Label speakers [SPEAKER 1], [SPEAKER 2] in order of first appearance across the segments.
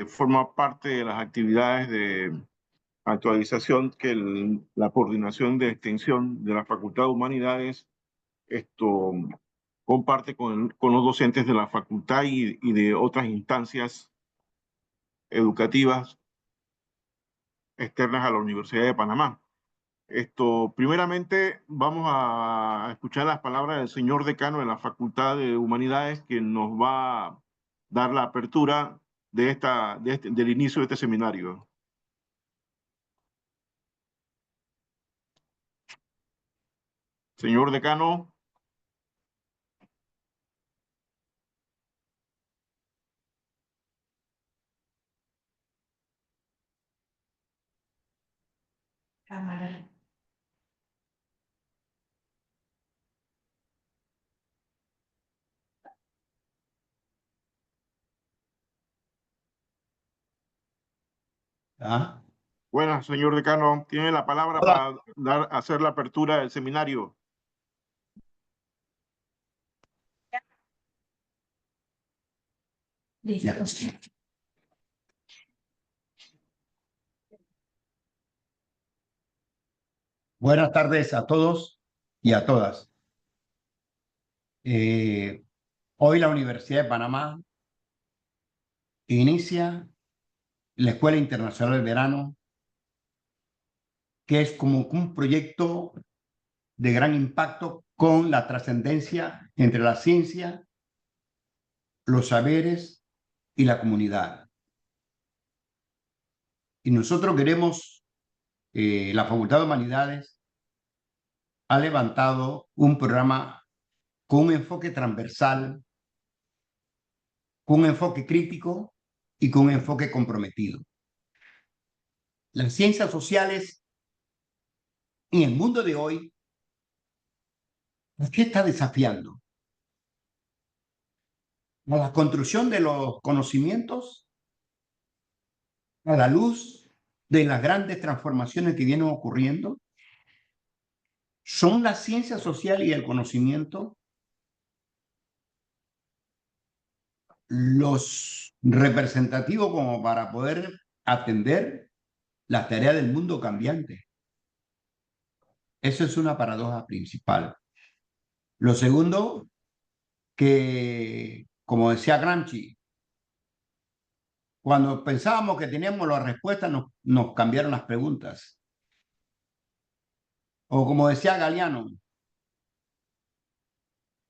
[SPEAKER 1] forma parte de las actividades de actualización que la coordinación de extensión de la Facultad de Humanidades esto comparte con los docentes de la facultad y de otras instancias educativas externas a la Universidad de Panamá. Primeramente, vamos a escuchar las palabras del señor decano de la Facultad de Humanidades, que nos va a dar la apertura del inicio de este seminario. Señor decano.
[SPEAKER 2] Cámara.
[SPEAKER 3] ¿Ah?
[SPEAKER 1] Buenas, señor decano. Tiene la palabra
[SPEAKER 3] Hola.
[SPEAKER 1] para hacer la apertura del seminario.
[SPEAKER 2] Listo.
[SPEAKER 3] Buenas tardes a todos y a todas. Hoy la Universidad de Panamá inicia la Escuela Internacional del Verano, que es como un proyecto de gran impacto con la trascendencia entre la ciencia, los saberes y la comunidad. Y nosotros queremos, la Facultad de Humanidades ha levantado un programa con un enfoque transversal, con un enfoque crítico y con un enfoque comprometido. Las ciencias sociales en el mundo de hoy, ¿qué está desafiando? A la construcción de los conocimientos a la luz de las grandes transformaciones que vienen ocurriendo. Son las ciencias sociales y el conocimiento los representativos como para poder atender las tareas del mundo cambiante. Eso es una paradoja principal. Lo segundo, que como decía Gramsci, cuando pensábamos que teníamos las respuestas, nos cambiaron las preguntas. O como decía Galeano,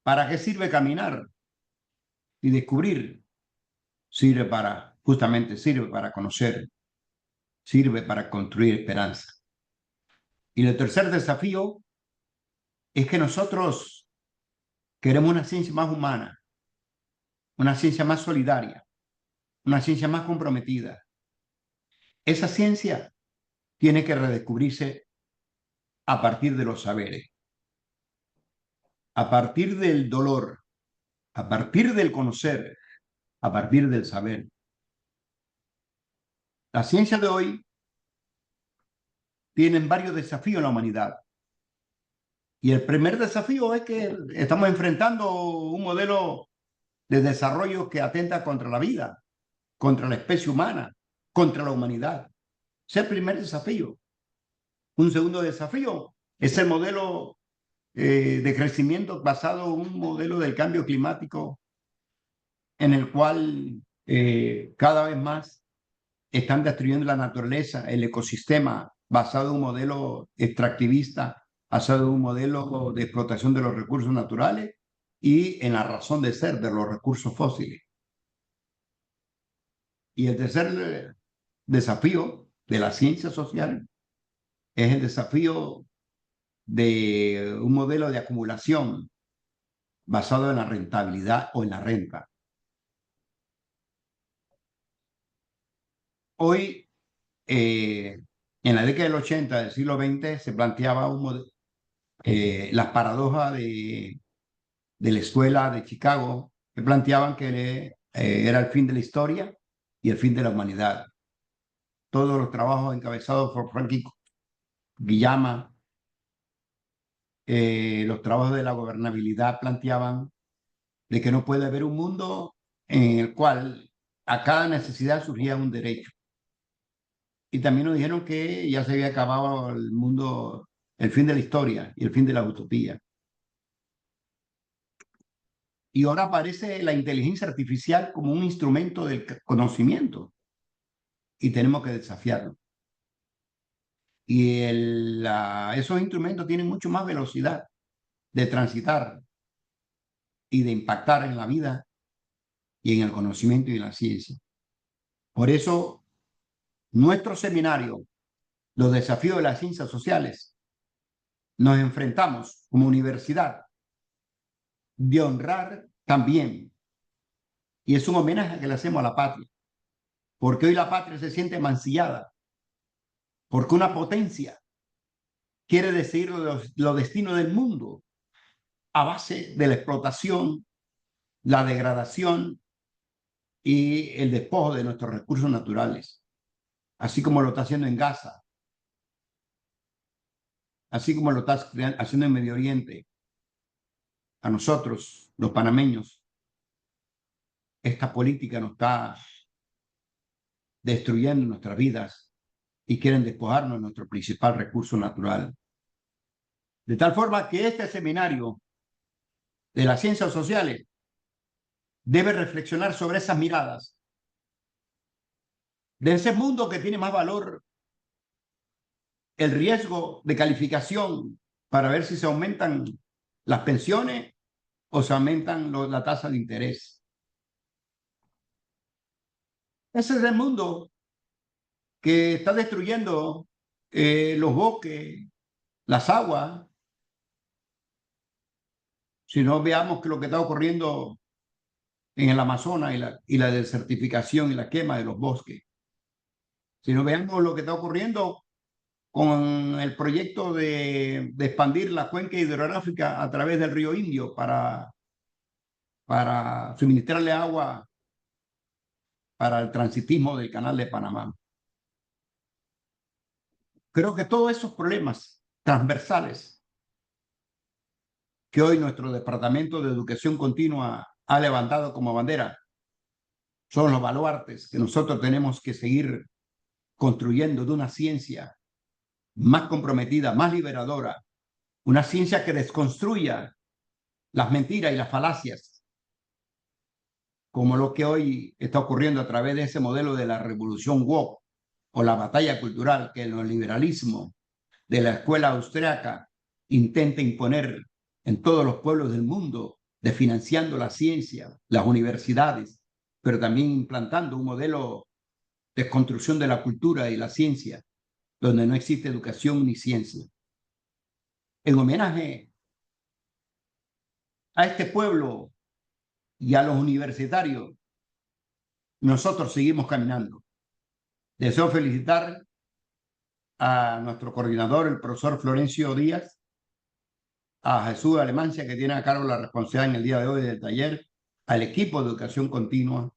[SPEAKER 3] ¿para qué sirve caminar y descubrir? Justamente sirve para conocer, sirve para construir esperanza. Y el tercer desafío es que nosotros queremos una ciencia más humana, una ciencia más solidaria, una ciencia más comprometida. Esa ciencia tiene que redescubrirse a partir de los saberes, a partir del dolor, a partir del conocer, a partir del saber. La ciencia de hoy tiene varios desafíos en la humanidad. Y el primer desafío es que estamos enfrentando un modelo de desarrollo que atenta contra la vida, contra la especie humana, contra la humanidad. Ese es el primer desafío. Un segundo desafío es el modelo de crecimiento basado en un modelo del cambio climático en el cual cada vez más están destruyendo la naturaleza, el ecosistema, basado en un modelo extractivista, basado en un modelo de explotación de los recursos naturales y en la razón de ser de los recursos fósiles. Y el tercer desafío de la ciencia social es el desafío de un modelo de acumulación basado en la rentabilidad o en la renta. Hoy, en la década del 80 del siglo XX, se planteaba las paradojas de la escuela de Chicago, que planteaban que era el fin de la historia y el fin de la humanidad. Todos los trabajos encabezados por Franklin Guillama, los trabajos de la gobernabilidad planteaban de que no puede haber un mundo en el cual a cada necesidad surgía un derecho. Y también nos dijeron que ya se había acabado el mundo, el fin de la historia y el fin de la utopía. Y ahora aparece la inteligencia artificial como un instrumento del conocimiento y tenemos que desafiarlo. Y esos instrumentos tienen mucho más velocidad de transitar y de impactar en la vida y en el conocimiento y en la ciencia. Por eso, nuestro seminario, los desafíos de las ciencias sociales, nos enfrentamos como universidad de honrar también. Y es un homenaje que le hacemos a la patria, porque hoy la patria se siente mancillada, porque una potencia quiere decidir los destinos del mundo a base de la explotación, la degradación y el despojo de nuestros recursos naturales, así como lo está haciendo en Gaza, así como lo está haciendo en Medio Oriente. A nosotros, los panameños, esta política nos está destruyendo nuestras vidas y quieren despojarnos de nuestro principal recurso natural. De tal forma que este seminario de las ciencias sociales debe reflexionar sobre esas miradas, de ese mundo que tiene más valor, el riesgo de calificación para ver si se aumentan las pensiones o se aumentan la tasa de interés. Ese es el mundo que está destruyendo los bosques, las aguas. Si no, veamos que lo que está ocurriendo en el Amazonas y la desertificación y la quema de los bosques. Si no, veamos lo que está ocurriendo con el proyecto de expandir la cuenca hidrográfica a través del río Indio para suministrarle agua para el transitismo del canal de Panamá. Creo que todos esos problemas transversales que hoy nuestro Departamento de Educación Continua ha levantado como bandera son los baluartes que nosotros tenemos que seguir construyendo de una ciencia más comprometida, más liberadora, una ciencia que desconstruya las mentiras y las falacias, como lo que hoy está ocurriendo a través de ese modelo de la revolución woke o la batalla cultural que el neoliberalismo de la escuela austriaca intenta imponer en todos los pueblos del mundo, desfinanciando la ciencia, las universidades, pero también implantando un modelo de construcción de la cultura y la ciencia, donde no existe educación ni ciencia. En homenaje a este pueblo y a los universitarios, nosotros seguimos caminando. Deseo felicitar a nuestro coordinador, el profesor Florencio Díaz, a Jesús Alemancia, que tiene a cargo la responsabilidad en el día de hoy del taller, al equipo de educación continua,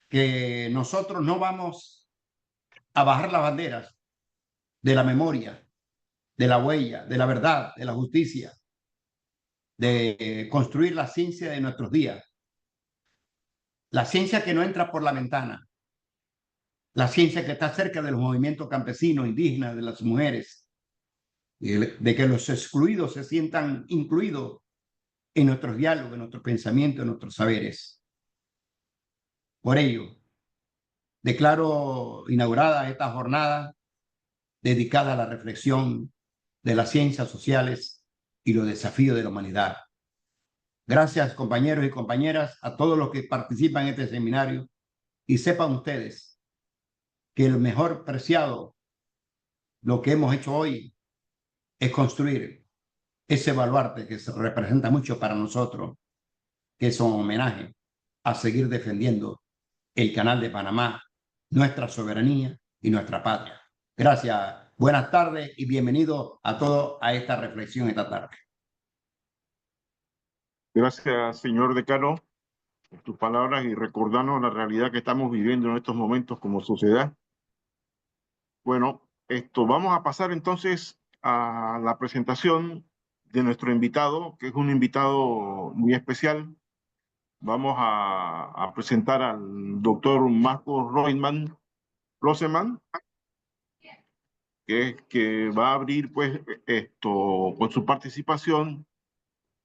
[SPEAKER 3] que nosotros no vamos a bajar las banderas de la memoria, de la huella, de la verdad, de la justicia, de construir la ciencia de nuestros días. La ciencia que no entra por la ventana, la ciencia que está cerca de los movimientos campesinos, indígenas, de las mujeres, de que los excluidos se sientan incluidos en nuestros diálogos, en nuestros pensamientos, en nuestros saberes. Por ello, declaro inaugurada esta jornada dedicada a la reflexión de las ciencias sociales y los desafíos de la humanidad. Gracias, compañeros y compañeras, a todos los que participan en este seminario, y sepan ustedes que el mejor preciado, lo que hemos hecho hoy, es construir ese baluarte que se representa mucho para nosotros, que es un homenaje a seguir defendiendo el Canal de Panamá, nuestra soberanía y nuestra patria. Gracias, buenas tardes y bienvenidos a todos a esta reflexión esta tarde.
[SPEAKER 1] Gracias, señor decano, por tus palabras y recordarnos la realidad que estamos viviendo en estos momentos como sociedad. Bueno, vamos a pasar entonces a la presentación de nuestro invitado, que es un invitado muy especial. vamos a presentar al doctor Marco Roseman, que va a abrir pues con su participación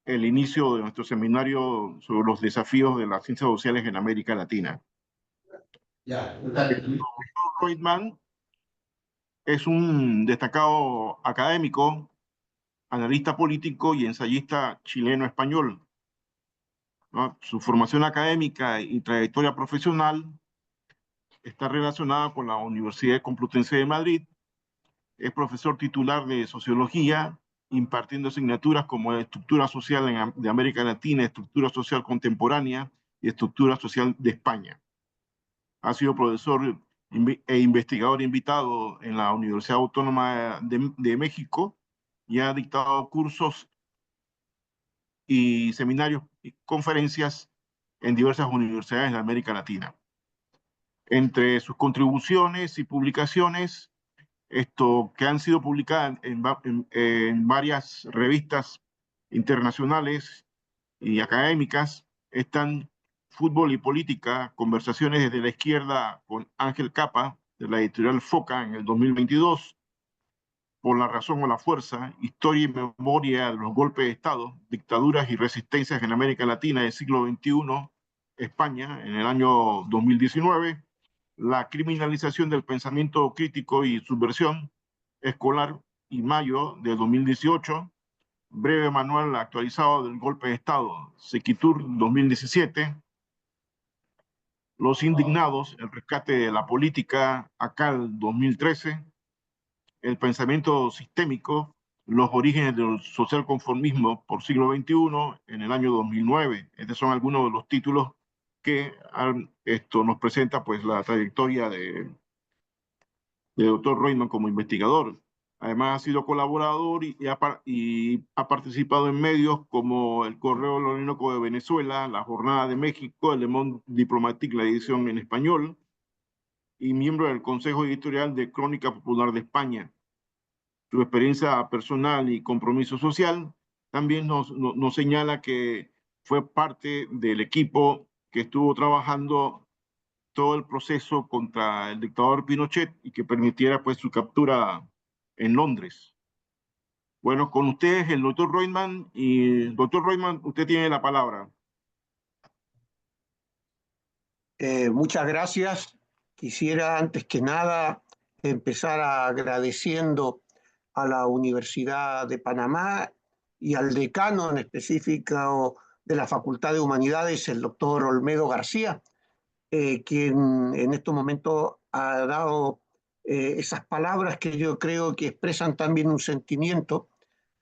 [SPEAKER 1] el inicio de nuestro seminario sobre los desafíos de las ciencias sociales en América Latina. Reutemann es un destacado académico, analista político y ensayista chileno-español, ¿no? Su formación académica y trayectoria profesional está relacionada con la Universidad Complutense de Madrid. Es profesor titular de Sociología, impartiendo asignaturas como Estructura Social de América Latina, Estructura Social Contemporánea y Estructura Social de España. Ha sido profesor e investigador invitado en la Universidad Autónoma de México y ha dictado cursos y seminarios y conferencias en diversas universidades de América Latina. Entre sus contribuciones y publicaciones, que han sido publicadas en varias revistas internacionales y académicas, están Fútbol y Política, Conversaciones desde la Izquierda con Ángel Capa, de la editorial Foca en el 2022, Por la Razón o la Fuerza, Historia y Memoria de los Golpes de Estado, Dictaduras y Resistencias en América Latina del siglo XXI, España, en el año 2019, La criminalización del pensamiento crítico y subversión escolar, y mayo de 2018, Breve manual actualizado del golpe de Estado, Sequitur 2017, Los indignados, el rescate de la política, ACAL 2013, El pensamiento sistémico, los orígenes del socialconformismo por siglo XXI en el año 2009. Estos son algunos de los títulos que nos presenta pues la trayectoria de doctor Reutemann como investigador. Además ha sido colaborador y ha participado en medios como el Correo Orinoco de Venezuela, La Jornada de México, el Le Monde Diplomatique, la edición en español, y miembro del Consejo Editorial de Crónica Popular de España. Su experiencia personal y compromiso social también nos señala que fue parte del equipo que estuvo trabajando todo el proceso contra el dictador Pinochet y que permitiera pues su captura en Londres. Bueno, con ustedes el doctor Reutemann, y doctor Reutemann, usted tiene la palabra.
[SPEAKER 4] Muchas gracias. Quisiera antes que nada empezar agradeciendo a la Universidad de Panamá y al decano en específico de la Facultad de Humanidades, el doctor Olmedo García, quien en estos momentos ha dado esas palabras que yo creo que expresan también un sentimiento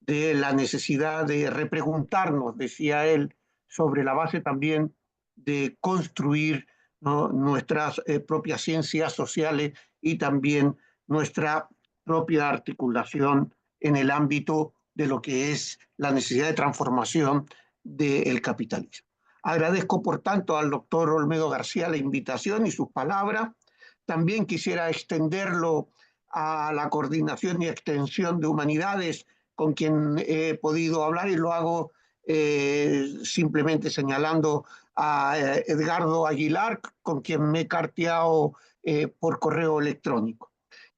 [SPEAKER 4] de la necesidad de repreguntarnos, decía él, sobre la base también de construir, ¿no?, nuestras propias ciencias sociales y también nuestra propia articulación en el ámbito de lo que es la necesidad de transformación del capitalismo. Agradezco, por tanto, al doctor Olmedo García la invitación y sus palabras. También quisiera extenderlo a la Coordinación y Extensión de Humanidades, con quien he podido hablar, y lo hago simplemente señalando a Edgardo Aguilar, con quien me he carteado por correo electrónico.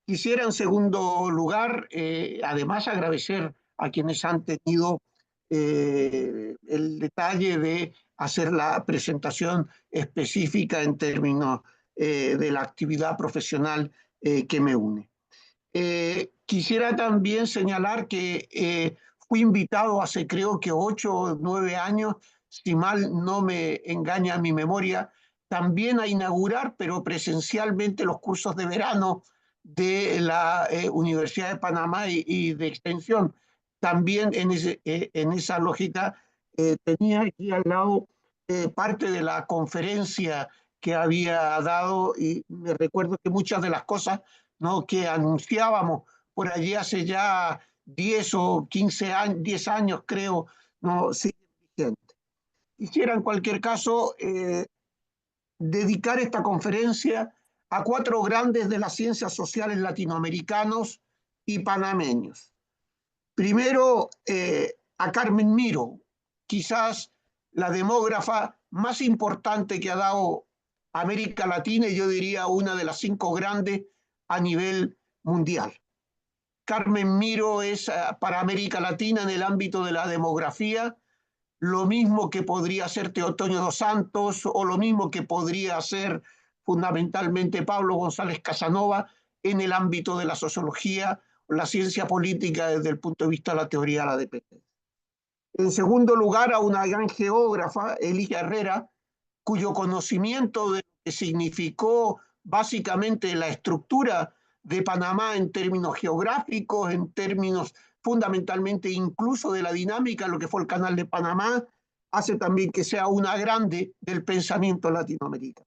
[SPEAKER 4] Quisiera, en segundo lugar, además agradecer a quienes han tenido el detalle de hacer la presentación específica en términos de la actividad profesional que me une. Quisiera también señalar que fui invitado hace creo que 8 o 9 años, si mal no me engaña mi memoria, también a inaugurar, pero presencialmente, los cursos de verano de la Universidad de Panamá y de Extensión. También en esa lógica tenía aquí al lado parte de la conferencia que había dado, y me recuerdo que muchas de las cosas, ¿no?, que anunciábamos por allí hace ya 10 o 15 años, 10 años creo, no siguen vigentes. Quisiera en cualquier caso dedicar esta conferencia a 4 grandes de las ciencias sociales latinoamericanos y panameños. Primero, a Carmen Miró, quizás la demógrafa más importante que ha dado América Latina, y yo diría una de las 5 grandes a nivel mundial. Carmen Miró es para América Latina en el ámbito de la demografía lo mismo que podría ser Teotonio dos Santos o lo mismo que podría ser fundamentalmente Pablo González Casanova en el ámbito de la sociología o la ciencia política desde el punto de vista de la teoría de la dependencia. En segundo lugar, a una gran geógrafa, Elia Herrera, cuyo conocimiento de lo que significó básicamente la estructura de Panamá en términos geográficos, en términos fundamentalmente incluso de la dinámica, lo que fue el Canal de Panamá, hace también que sea una grande del pensamiento latinoamericano.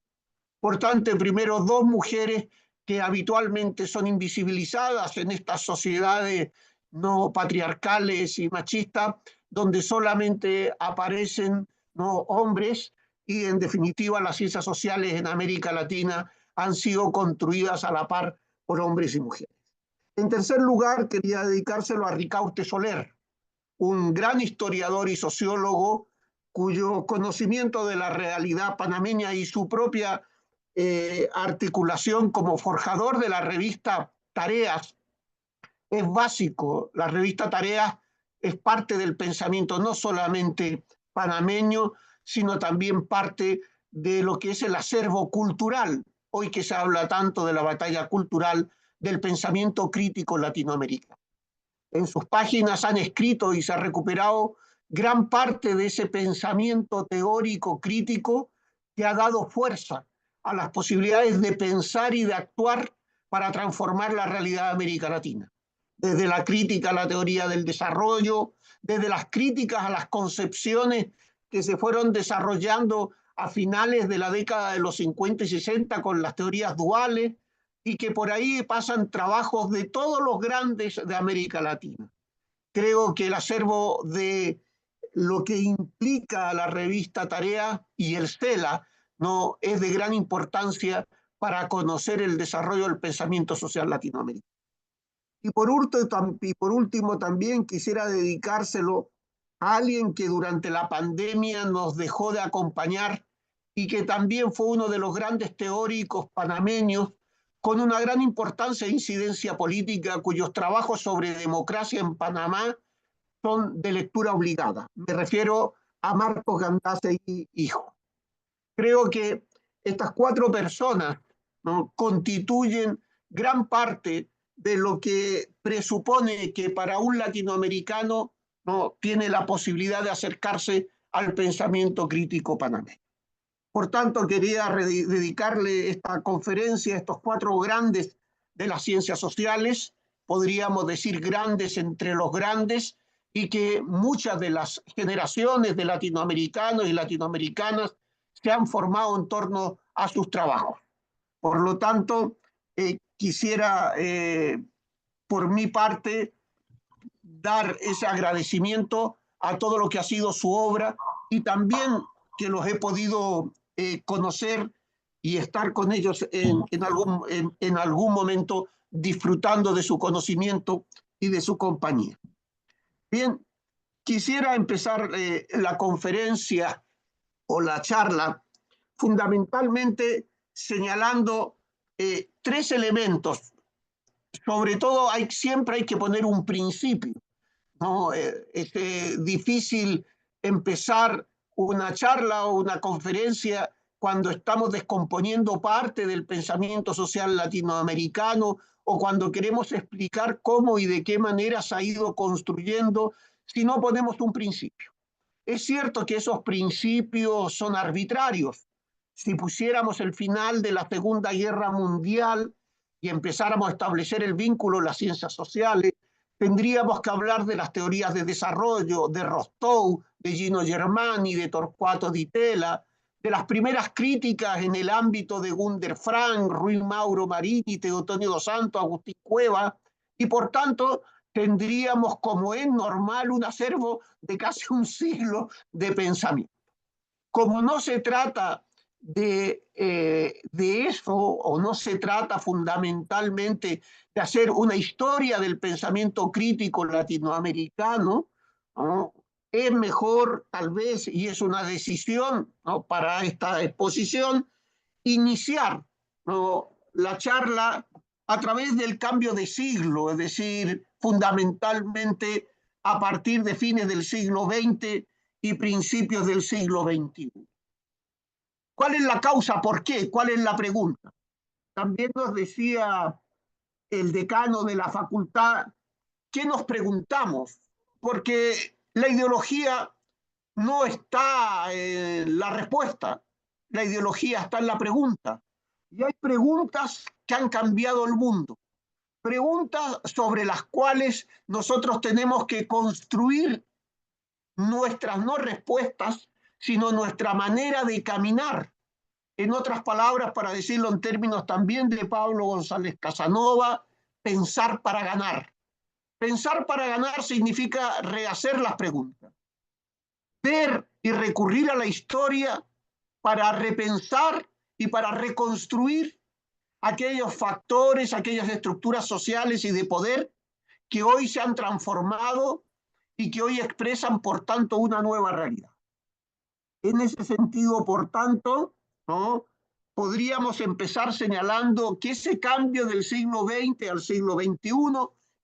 [SPEAKER 4] Por tanto, primero, 2 mujeres que habitualmente son invisibilizadas en estas sociedades no patriarcales y machistas, donde solamente aparecen no hombres, y en definitiva las ciencias sociales en América Latina han sido construidas a la par por hombres y mujeres. En tercer lugar, quería dedicárselo a Ricaurte Soler, un gran historiador y sociólogo cuyo conocimiento de la realidad panameña y su propia articulación como forjador de la revista Tareas es básico. La revista Tareas es parte del pensamiento no solamente panameño, sino también parte de lo que es el acervo cultural, hoy que se habla tanto de la batalla cultural del pensamiento crítico latinoamericano. En sus páginas han escrito y se ha recuperado gran parte de ese pensamiento teórico crítico que ha dado fuerza a las posibilidades de pensar y de actuar para transformar la realidad de América Latina. Desde la crítica a la teoría del desarrollo, desde las críticas a las concepciones que se fueron desarrollando a finales de la década de los 50 y 60 con las teorías duales, y que por ahí pasan trabajos de todos los grandes de América Latina. Creo que el acervo de lo que implica la revista Tarea y el STELA no es de gran importancia para conocer el desarrollo del pensamiento social latinoamericano. Y por último también quisiera dedicárselo a alguien que durante la pandemia nos dejó de acompañar y que también fue uno de los grandes teóricos panameños con una gran importancia e incidencia política, cuyos trabajos sobre democracia en Panamá son de lectura obligada. Me refiero a Marcos Gandase y hijo. Creo que estas 4 personas, ¿no?, constituyen gran parte de lo que presupone que para un latinoamericano, ¿no?, tiene la posibilidad de acercarse al pensamiento crítico panameño. Por tanto, quería dedicarle esta conferencia a estos 4 grandes de las ciencias sociales, podríamos decir grandes entre los grandes, y que muchas de las generaciones de latinoamericanos y latinoamericanas se han formado en torno a sus trabajos. Por lo tanto, quisiera, por mi parte, dar ese agradecimiento a todo lo que ha sido su obra, y también que los he podido conocer y estar con ellos en algún momento disfrutando de su conocimiento y de su compañía. Bien, quisiera empezar la conferencia o la charla fundamentalmente señalando 3 elementos. Sobre todo, siempre hay que poner un principio, ¿no? Es difícil empezar una charla o una conferencia cuando estamos descomponiendo parte del pensamiento social latinoamericano o cuando queremos explicar cómo y de qué manera se ha ido construyendo si no ponemos un principio. Es cierto que esos principios son arbitrarios. Si pusiéramos el final de la Segunda Guerra Mundial y empezáramos a establecer el vínculo en las ciencias sociales, tendríamos que hablar de las teorías de desarrollo, de Rostow, de Gino Germani, de Torquato Di Tella, de las primeras críticas en el ámbito de Gunder Frank, Ruiz Mauro Marini, Teotonio dos Santos, Agustín Cueva, y por tanto tendríamos, como es normal, un acervo de casi un siglo de pensamiento. Como no se trata de eso, o no se trata fundamentalmente de hacer una historia del pensamiento crítico latinoamericano, ¿no?, es mejor, tal vez, y es una decisión, ¿no?, para esta exposición, iniciar, ¿no?, la charla a través del cambio de siglo, es decir, fundamentalmente a partir de fines del siglo XX y principios del siglo XXI. ¿Cuál es la causa? ¿Por qué? ¿Cuál es la pregunta? También nos decía el decano de la facultad, ¿qué nos preguntamos? Porque la ideología no está en la respuesta, la ideología está en la pregunta. Y hay preguntas que han cambiado el mundo, preguntas sobre las cuales nosotros tenemos que construir nuestras no respuestas, sino nuestra manera de caminar. En otras palabras, para decirlo en términos también de Pablo González Casanova, pensar para ganar. Pensar para ganar significa rehacer las preguntas, ver y recurrir a la historia para repensar y para reconstruir aquellos factores, aquellas estructuras sociales y de poder que hoy se han transformado y que hoy expresan, por tanto, una nueva realidad. En ese sentido, por tanto, ¿no?, podríamos empezar señalando que ese cambio del siglo XX al siglo XXI,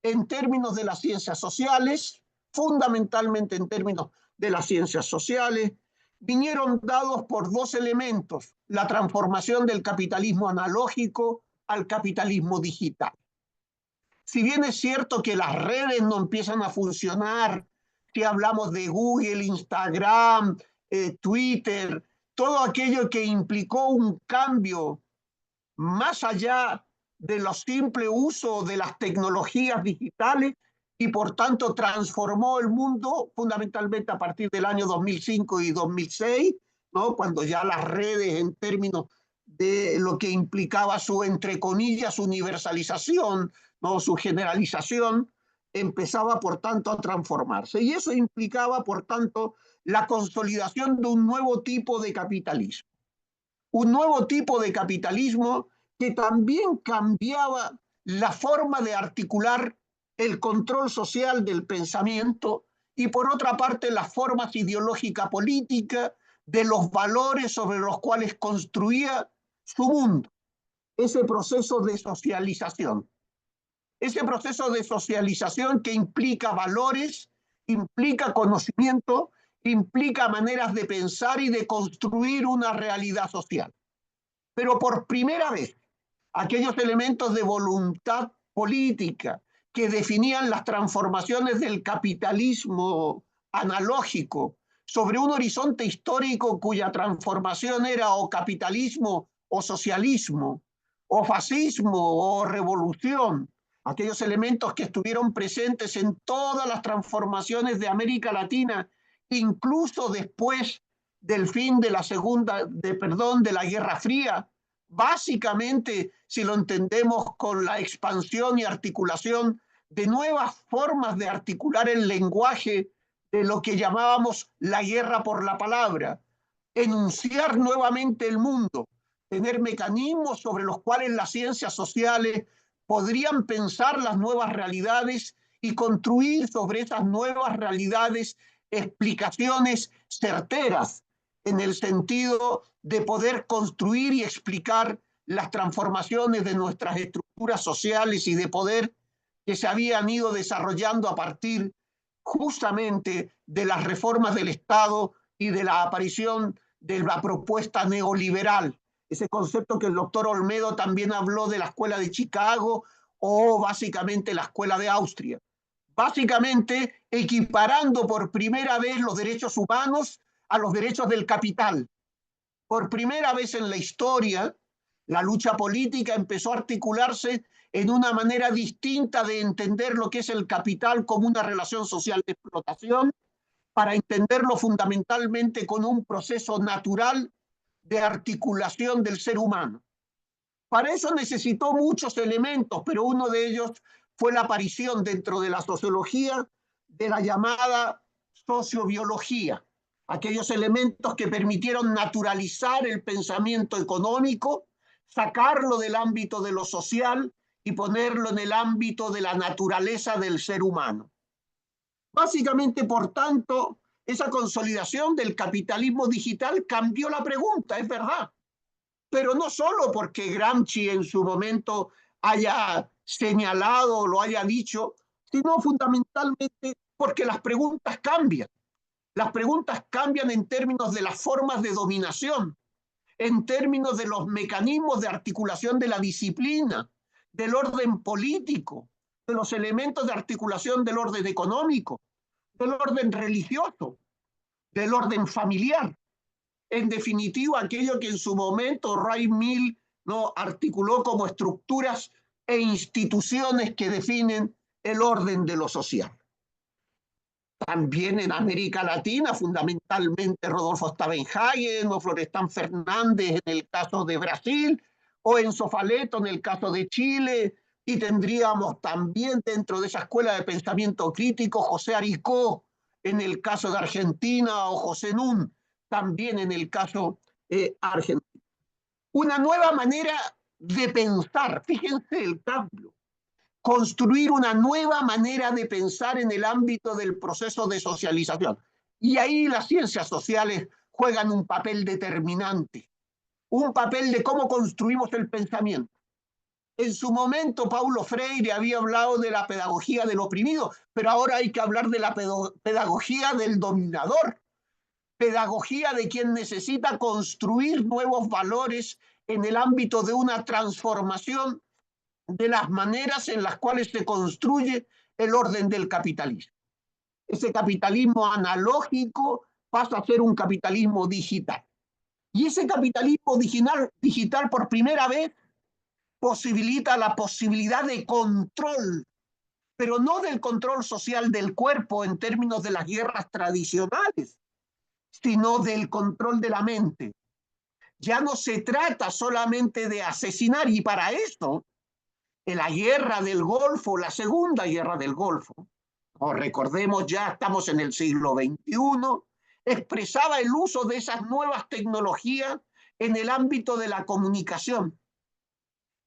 [SPEAKER 4] en términos de las ciencias sociales, fundamentalmente en términos de las ciencias sociales, vinieron dados por dos elementos: la transformación del capitalismo analógico al capitalismo digital. Si bien es cierto que las redes no empiezan a funcionar, si hablamos de Google, Instagram, Twitter, todo aquello que implicó un cambio más allá de lo simple uso de las tecnologías digitales y por tanto transformó el mundo fundamentalmente a partir del año 2005 y 2006, ¿no?, cuando ya las redes, en términos de lo que implicaba su, entre comillas, universalización, ¿no?, su generalización, empezaba por tanto a transformarse. Y eso implicaba por tanto la consolidación de un nuevo tipo de capitalismo. Un nuevo tipo de capitalismo que también cambiaba la forma de articular el control social del pensamiento y, por otra parte, las formas ideológica política de los valores sobre los cuales construía su mundo. Ese proceso de socialización. Ese proceso de socialización que implica valores, implica conocimiento, implica maneras de pensar y de construir una realidad social. Pero por primera vez, aquellos elementos de voluntad política que definían las transformaciones del capitalismo analógico sobre un horizonte histórico cuya transformación era o capitalismo o socialismo, o fascismo o revolución, aquellos elementos que estuvieron presentes en todas las transformaciones de América Latina, incluso después del fin de de la Guerra Fría, básicamente, si lo entendemos con la expansión y articulación de nuevas formas de articular el lenguaje de lo que llamábamos la guerra por la palabra, enunciar nuevamente el mundo, tener mecanismos sobre los cuales las ciencias sociales podrían pensar las nuevas realidades y construir sobre esas nuevas realidades explicaciones certeras en el sentido de poder construir y explicar las transformaciones de nuestras estructuras sociales y de poder que se habían ido desarrollando a partir justamente de las reformas del Estado y de la aparición de la propuesta neoliberal, ese concepto que el doctor Olmedo también habló de la Escuela de Chicago o básicamente la Escuela de Austria. Básicamente equiparando por primera vez los derechos humanos a los derechos del capital. Por primera vez en la historia, la lucha política empezó a articularse en una manera distinta de entender lo que es el capital como una relación social de explotación, para entenderlo fundamentalmente con un proceso natural de articulación del ser humano. Para eso necesitó muchos elementos, pero uno de ellos fue la aparición dentro de la sociología de la llamada sociobiología, aquellos elementos que permitieron naturalizar el pensamiento económico, sacarlo del ámbito de lo social y ponerlo en el ámbito de la naturaleza del ser humano. Básicamente, por tanto, esa consolidación del capitalismo digital cambió la pregunta, es verdad. Pero no solo porque Gramsci en su momento haya señalado o lo haya dicho, sino fundamentalmente porque las preguntas cambian. Las preguntas cambian en términos de las formas de dominación, en términos de los mecanismos de articulación de la disciplina, del orden político, de los elementos de articulación del orden económico, del orden religioso, del orden familiar. En definitiva, aquello que en su momento Ray Mill, ¿no?, articuló como estructuras e instituciones que definen el orden de lo social. También en América Latina, fundamentalmente Rodolfo Stavenhagen o Florestan Fernández en el caso de Brasil, o Enzo Faleto en el caso de Chile, y tendríamos también dentro de esa escuela de pensamiento crítico José Aricó en el caso de Argentina, o José Nun también en el caso argentino. Una nueva manera de pensar, fíjense el cambio, construir una nueva manera de pensar en el ámbito del proceso de socialización. Y ahí las ciencias sociales juegan un papel determinante, un papel de cómo construimos el pensamiento. En su momento Paulo Freire había hablado de la pedagogía del oprimido, pero ahora hay que hablar de la pedagogía del dominador, pedagogía de quien necesita construir nuevos valores en el ámbito de una transformación de las maneras en las cuales se construye el orden del capitalismo. Ese capitalismo analógico pasa a ser un capitalismo digital. Y ese capitalismo digital por primera vez posibilita la posibilidad de control, pero no del control social del cuerpo en términos de las guerras tradicionales, sino del control de la mente. Ya no se trata solamente de asesinar, y para eso en la guerra del Golfo, la segunda guerra del Golfo, ¿no?, recordemos, ya estamos en el siglo XXI, expresaba el uso de esas nuevas tecnologías en el ámbito de la comunicación,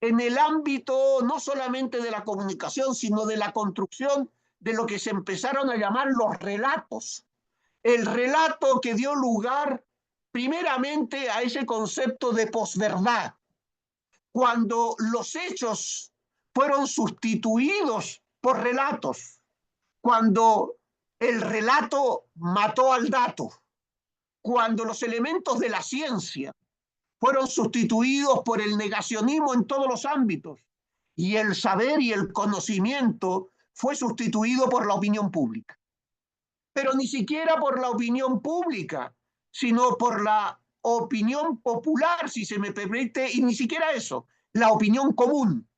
[SPEAKER 4] en el ámbito no solamente de la comunicación, sino de la construcción de lo que se empezaron a llamar los relatos. El relato que dio lugar primeramente a ese concepto de posverdad, cuando los hechos fueron sustituidos por relatos, cuando el relato mató al dato, cuando los elementos de la ciencia fueron sustituidos por el negacionismo en todos los ámbitos, y el saber y el conocimiento fue sustituido por la opinión pública. Pero ni siquiera por la opinión pública, sino por la opinión popular, si se me permite, y ni siquiera eso, la opinión común.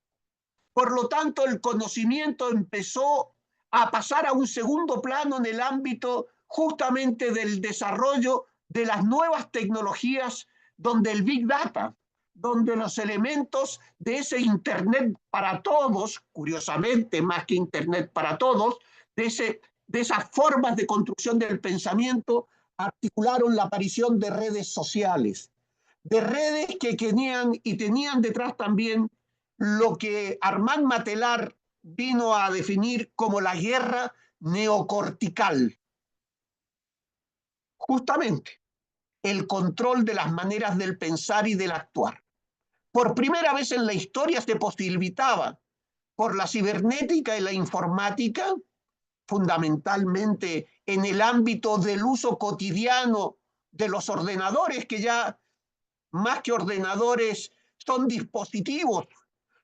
[SPEAKER 4] Por lo tanto, el conocimiento empezó a pasar a un segundo plano en el ámbito justamente del desarrollo de las nuevas tecnologías, donde el Big Data, donde los elementos de ese Internet para todos, curiosamente más que Internet para todos, de esas formas de construcción del pensamiento, articularon la aparición de redes sociales, de redes que tenían detrás también lo que Armand Matelar vino a definir como la guerra neocortical. Justamente el control de las maneras del pensar y del actuar. Por primera vez en la historia se posibilitaba por la cibernética y la informática, fundamentalmente en el ámbito del uso cotidiano de los ordenadores, que ya más que ordenadores son dispositivos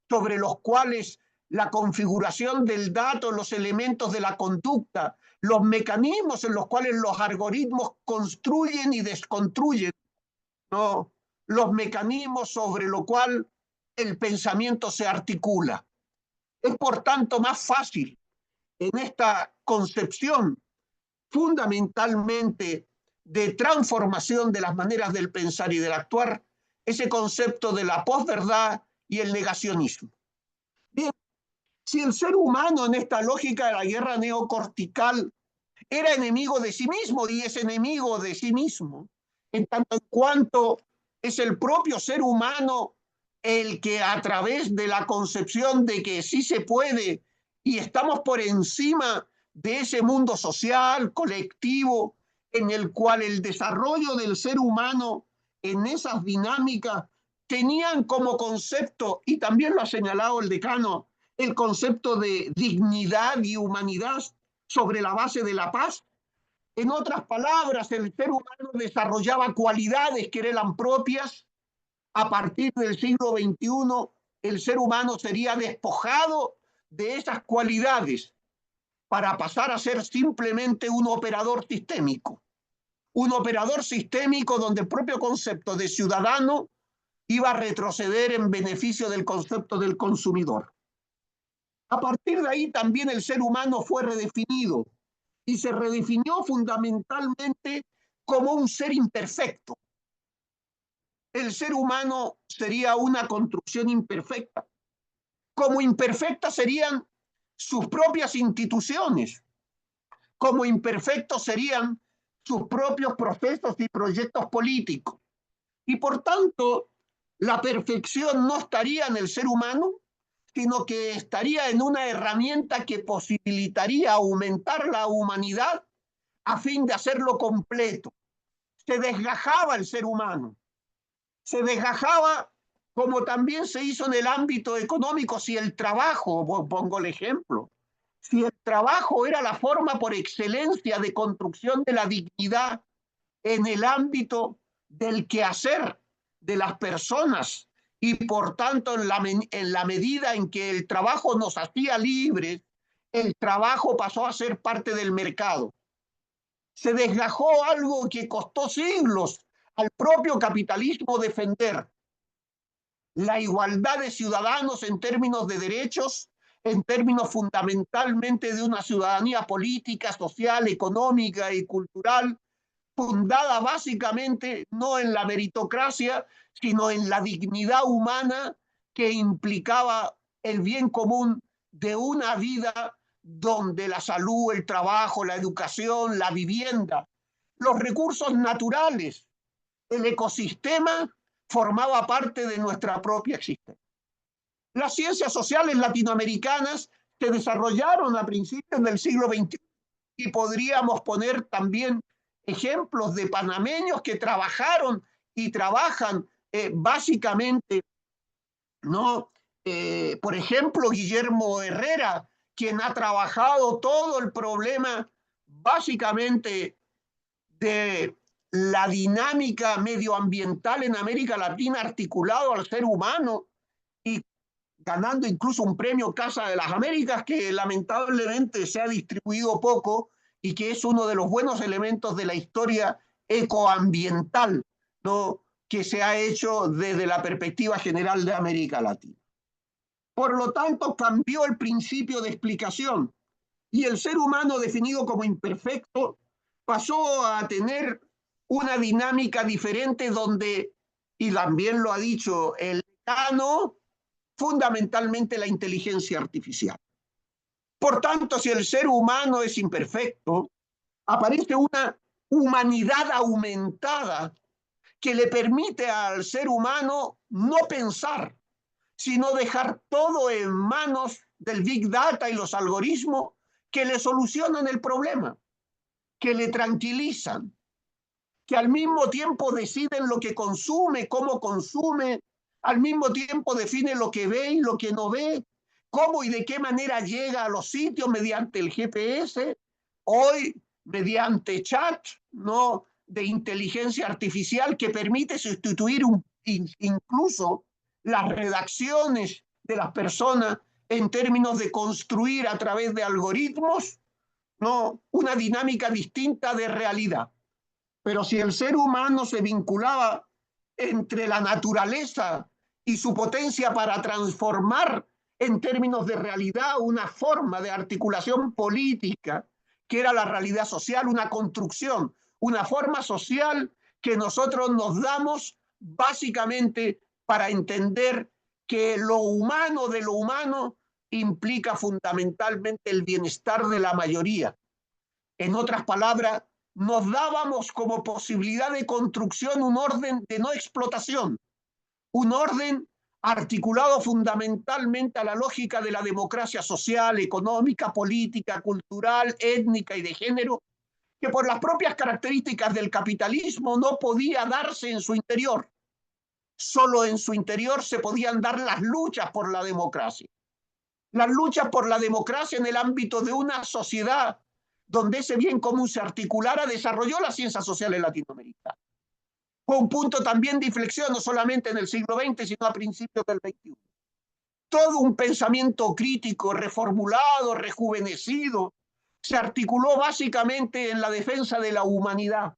[SPEAKER 4] sobre los cuales la configuración del dato, los elementos de la conducta, los mecanismos en los cuales los algoritmos construyen y desconstruyen, ¿no?, los mecanismos sobre los cuales el pensamiento se articula. Es por tanto más fácil en esta concepción fundamentalmente de transformación de las maneras del pensar y del actuar, ese concepto de la posverdad y el negacionismo. Bien, si el ser humano en esta lógica de la guerra neocortical era enemigo de sí mismo y es enemigo de sí mismo, en tanto en cuanto es el propio ser humano el que a través de la concepción de que sí se puede y estamos por encima de ese mundo social, colectivo, en el cual el desarrollo del ser humano en esas dinámicas tenían como concepto, y también lo ha señalado el decano, el concepto de dignidad y humanidad sobre la base de la paz. En otras palabras, el ser humano desarrollaba cualidades que eran propias. A partir del siglo XXI, el ser humano sería despojado de esas cualidades para pasar a ser simplemente un operador sistémico. Un operador sistémico donde el propio concepto de ciudadano iba a retroceder en beneficio del concepto del consumidor. A partir de ahí también el ser humano fue redefinido y se redefinió fundamentalmente como un ser imperfecto. El ser humano sería una construcción imperfecta. Como imperfectas serían sus propias instituciones. Como imperfectos serían sus propios procesos y proyectos políticos. Y por tanto, la perfección no estaría en el ser humano, sino que estaría en una herramienta que posibilitaría aumentar la humanidad a fin de hacerlo completo. Se desgajaba el ser humano. Se desgajaba como también se hizo en el ámbito económico. Si el trabajo, pongo el ejemplo, si el trabajo era la forma por excelencia de construcción de la dignidad en el ámbito del quehacer de las personas y por tanto en la medida en que el trabajo nos hacía libres, el trabajo pasó a ser parte del mercado. Se desgajó algo que costó siglos al propio capitalismo defender: la igualdad de ciudadanos en términos de derechos, en términos fundamentalmente de una ciudadanía política, social, económica y cultural, fundada básicamente no en la meritocracia, sino en la dignidad humana que implicaba el bien común de una vida donde la salud, el trabajo, la educación, la vivienda, los recursos naturales, el ecosistema formaba parte de nuestra propia existencia. Las ciencias sociales latinoamericanas se desarrollaron a principios del siglo XXI y podríamos poner también ejemplos de panameños que trabajaron y trabajan básicamente, ¿no? Por ejemplo, Guillermo Herrera, quien ha trabajado todo el problema básicamente de la dinámica medioambiental en América Latina articulado al ser humano y ganando incluso un premio Casa de las Américas que lamentablemente se ha distribuido poco y que es uno de los buenos elementos de la historia ecoambiental, ¿no?, que se ha hecho desde la perspectiva general de América Latina. Por lo tanto, cambió el principio de explicación y el ser humano definido como imperfecto pasó a tener una dinámica diferente donde, y también lo ha dicho el decano, fundamentalmente la inteligencia artificial. Por tanto, si el ser humano es imperfecto, aparece una humanidad aumentada que le permite al ser humano no pensar, sino dejar todo en manos del Big Data y los algoritmos que le solucionan el problema, que le tranquilizan, que al mismo tiempo deciden lo que consume, cómo consume, al mismo tiempo define lo que ve y lo que no ve, cómo y de qué manera llega a los sitios mediante el GPS, hoy mediante chat, ¿no?, de inteligencia artificial que permite sustituir incluso las redacciones de las personas en términos de construir a través de algoritmos, ¿no?, una dinámica distinta de realidad. Pero si el ser humano se vinculaba entre la naturaleza y su potencia para transformar en términos de realidad una forma de articulación política, que era la realidad social, una construcción, una forma social que nosotros nos damos básicamente para entender que lo humano de lo humano implica fundamentalmente el bienestar de la mayoría. En otras palabras, nos dábamos como posibilidad de construcción un orden de no explotación, un orden articulado fundamentalmente a la lógica de la democracia social, económica, política, cultural, étnica y de género, que por las propias características del capitalismo no podía darse en su interior. Solo en su interior se podían dar las luchas por la democracia. Las luchas por la democracia en el ámbito de una sociedad donde ese bien común se articulara, desarrolló las ciencias sociales latinoamericanas. Fue un punto también de inflexión, no solamente en el siglo XX, sino a principios del XXI. Todo un pensamiento crítico, reformulado, rejuvenecido, se articuló básicamente en la defensa de la humanidad,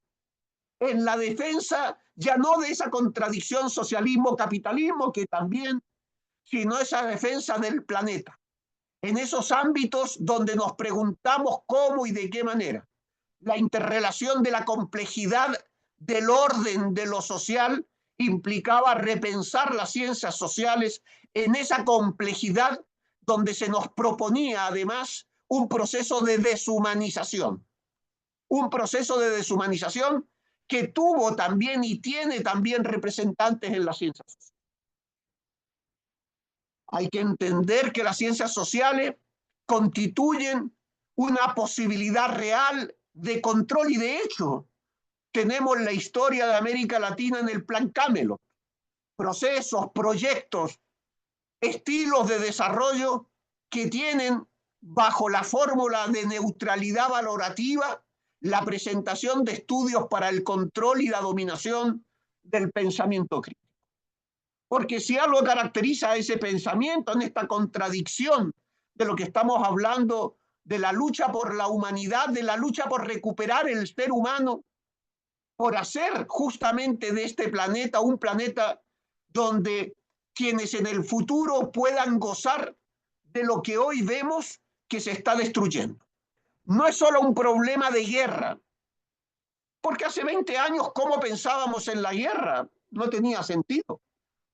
[SPEAKER 4] en la defensa ya no de esa contradicción socialismo-capitalismo, que también, sino esa defensa del planeta. En esos ámbitos donde nos preguntamos cómo y de qué manera la interrelación de la complejidad del orden de lo social implicaba repensar las ciencias sociales en esa complejidad donde se nos proponía además un proceso de deshumanización. Un proceso de deshumanización que tuvo también y tiene también representantes en las ciencias sociales. Hay que entender que las ciencias sociales constituyen una posibilidad real de control y de hecho tenemos la historia de América Latina en el plan Camelot. Procesos, proyectos, estilos de desarrollo que tienen bajo la fórmula de neutralidad valorativa la presentación de estudios para el control y la dominación del pensamiento crítico. Porque si algo caracteriza a ese pensamiento en esta contradicción de lo que estamos hablando, de la lucha por la humanidad, de la lucha por recuperar el ser humano, por hacer justamente de este planeta un planeta donde quienes en el futuro puedan gozar de lo que hoy vemos que se está destruyendo. No es solo un problema de guerra, porque hace 20 años, ¿cómo pensábamos en la guerra? No tenía sentido.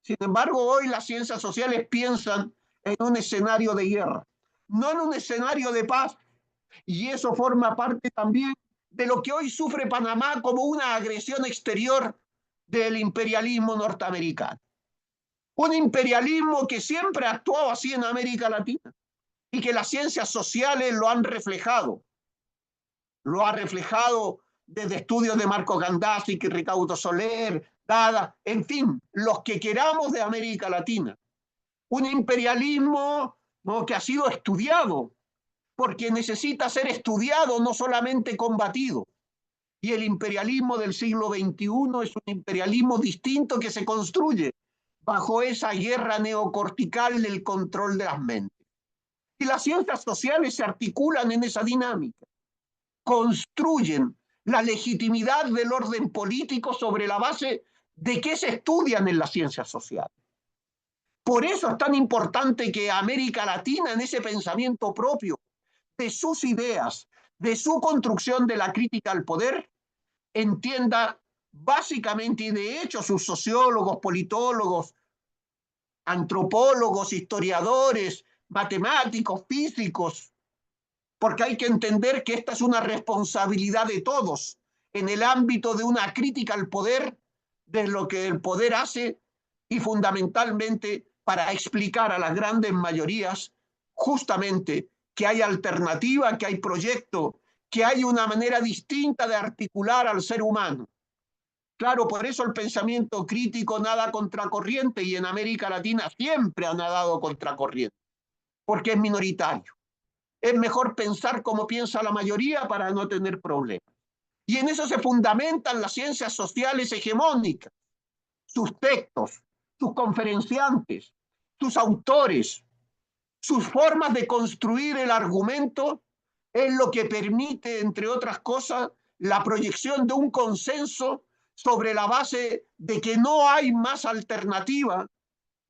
[SPEAKER 4] Sin embargo, hoy las ciencias sociales piensan en un escenario de guerra, no en un escenario de paz, y eso forma parte también de lo que hoy sufre Panamá como una agresión exterior del imperialismo norteamericano. Un imperialismo que siempre ha actuado así en América Latina y que las ciencias sociales lo han reflejado. Lo ha reflejado desde estudios de Marco Gandazzi, Ricardo Soler, Dada, en fin, los que queramos de América Latina. Un imperialismo, ¿no?, que ha sido estudiado, porque necesita ser estudiado, no solamente combatido. Y el imperialismo del siglo XXI es un imperialismo distinto que se construye bajo esa guerra neocortical del control de las mentes. Y las ciencias sociales se articulan en esa dinámica, construyen la legitimidad del orden político sobre la base de qué se estudian en las ciencias sociales. Por eso es tan importante que América Latina, en ese pensamiento propio de sus ideas, de su construcción de la crítica al poder, entienda básicamente, y de hecho sus sociólogos, politólogos, antropólogos, historiadores, matemáticos, físicos, porque hay que entender que esta es una responsabilidad de todos en el ámbito de una crítica al poder, de lo que el poder hace y fundamentalmente para explicar a las grandes mayorías justamente que hay alternativa, que hay proyecto, que hay una manera distinta de articular al ser humano. Claro, por eso el pensamiento crítico nada contracorriente y en América Latina siempre ha nadado contracorriente, porque es minoritario. Es mejor pensar como piensa la mayoría para no tener problemas. Y en eso se fundamentan las ciencias sociales hegemónicas, sus textos, sus conferenciantes, sus autores, sus formas de construir el argumento es lo que permite, entre otras cosas, la proyección de un consenso sobre la base de que no hay más alternativa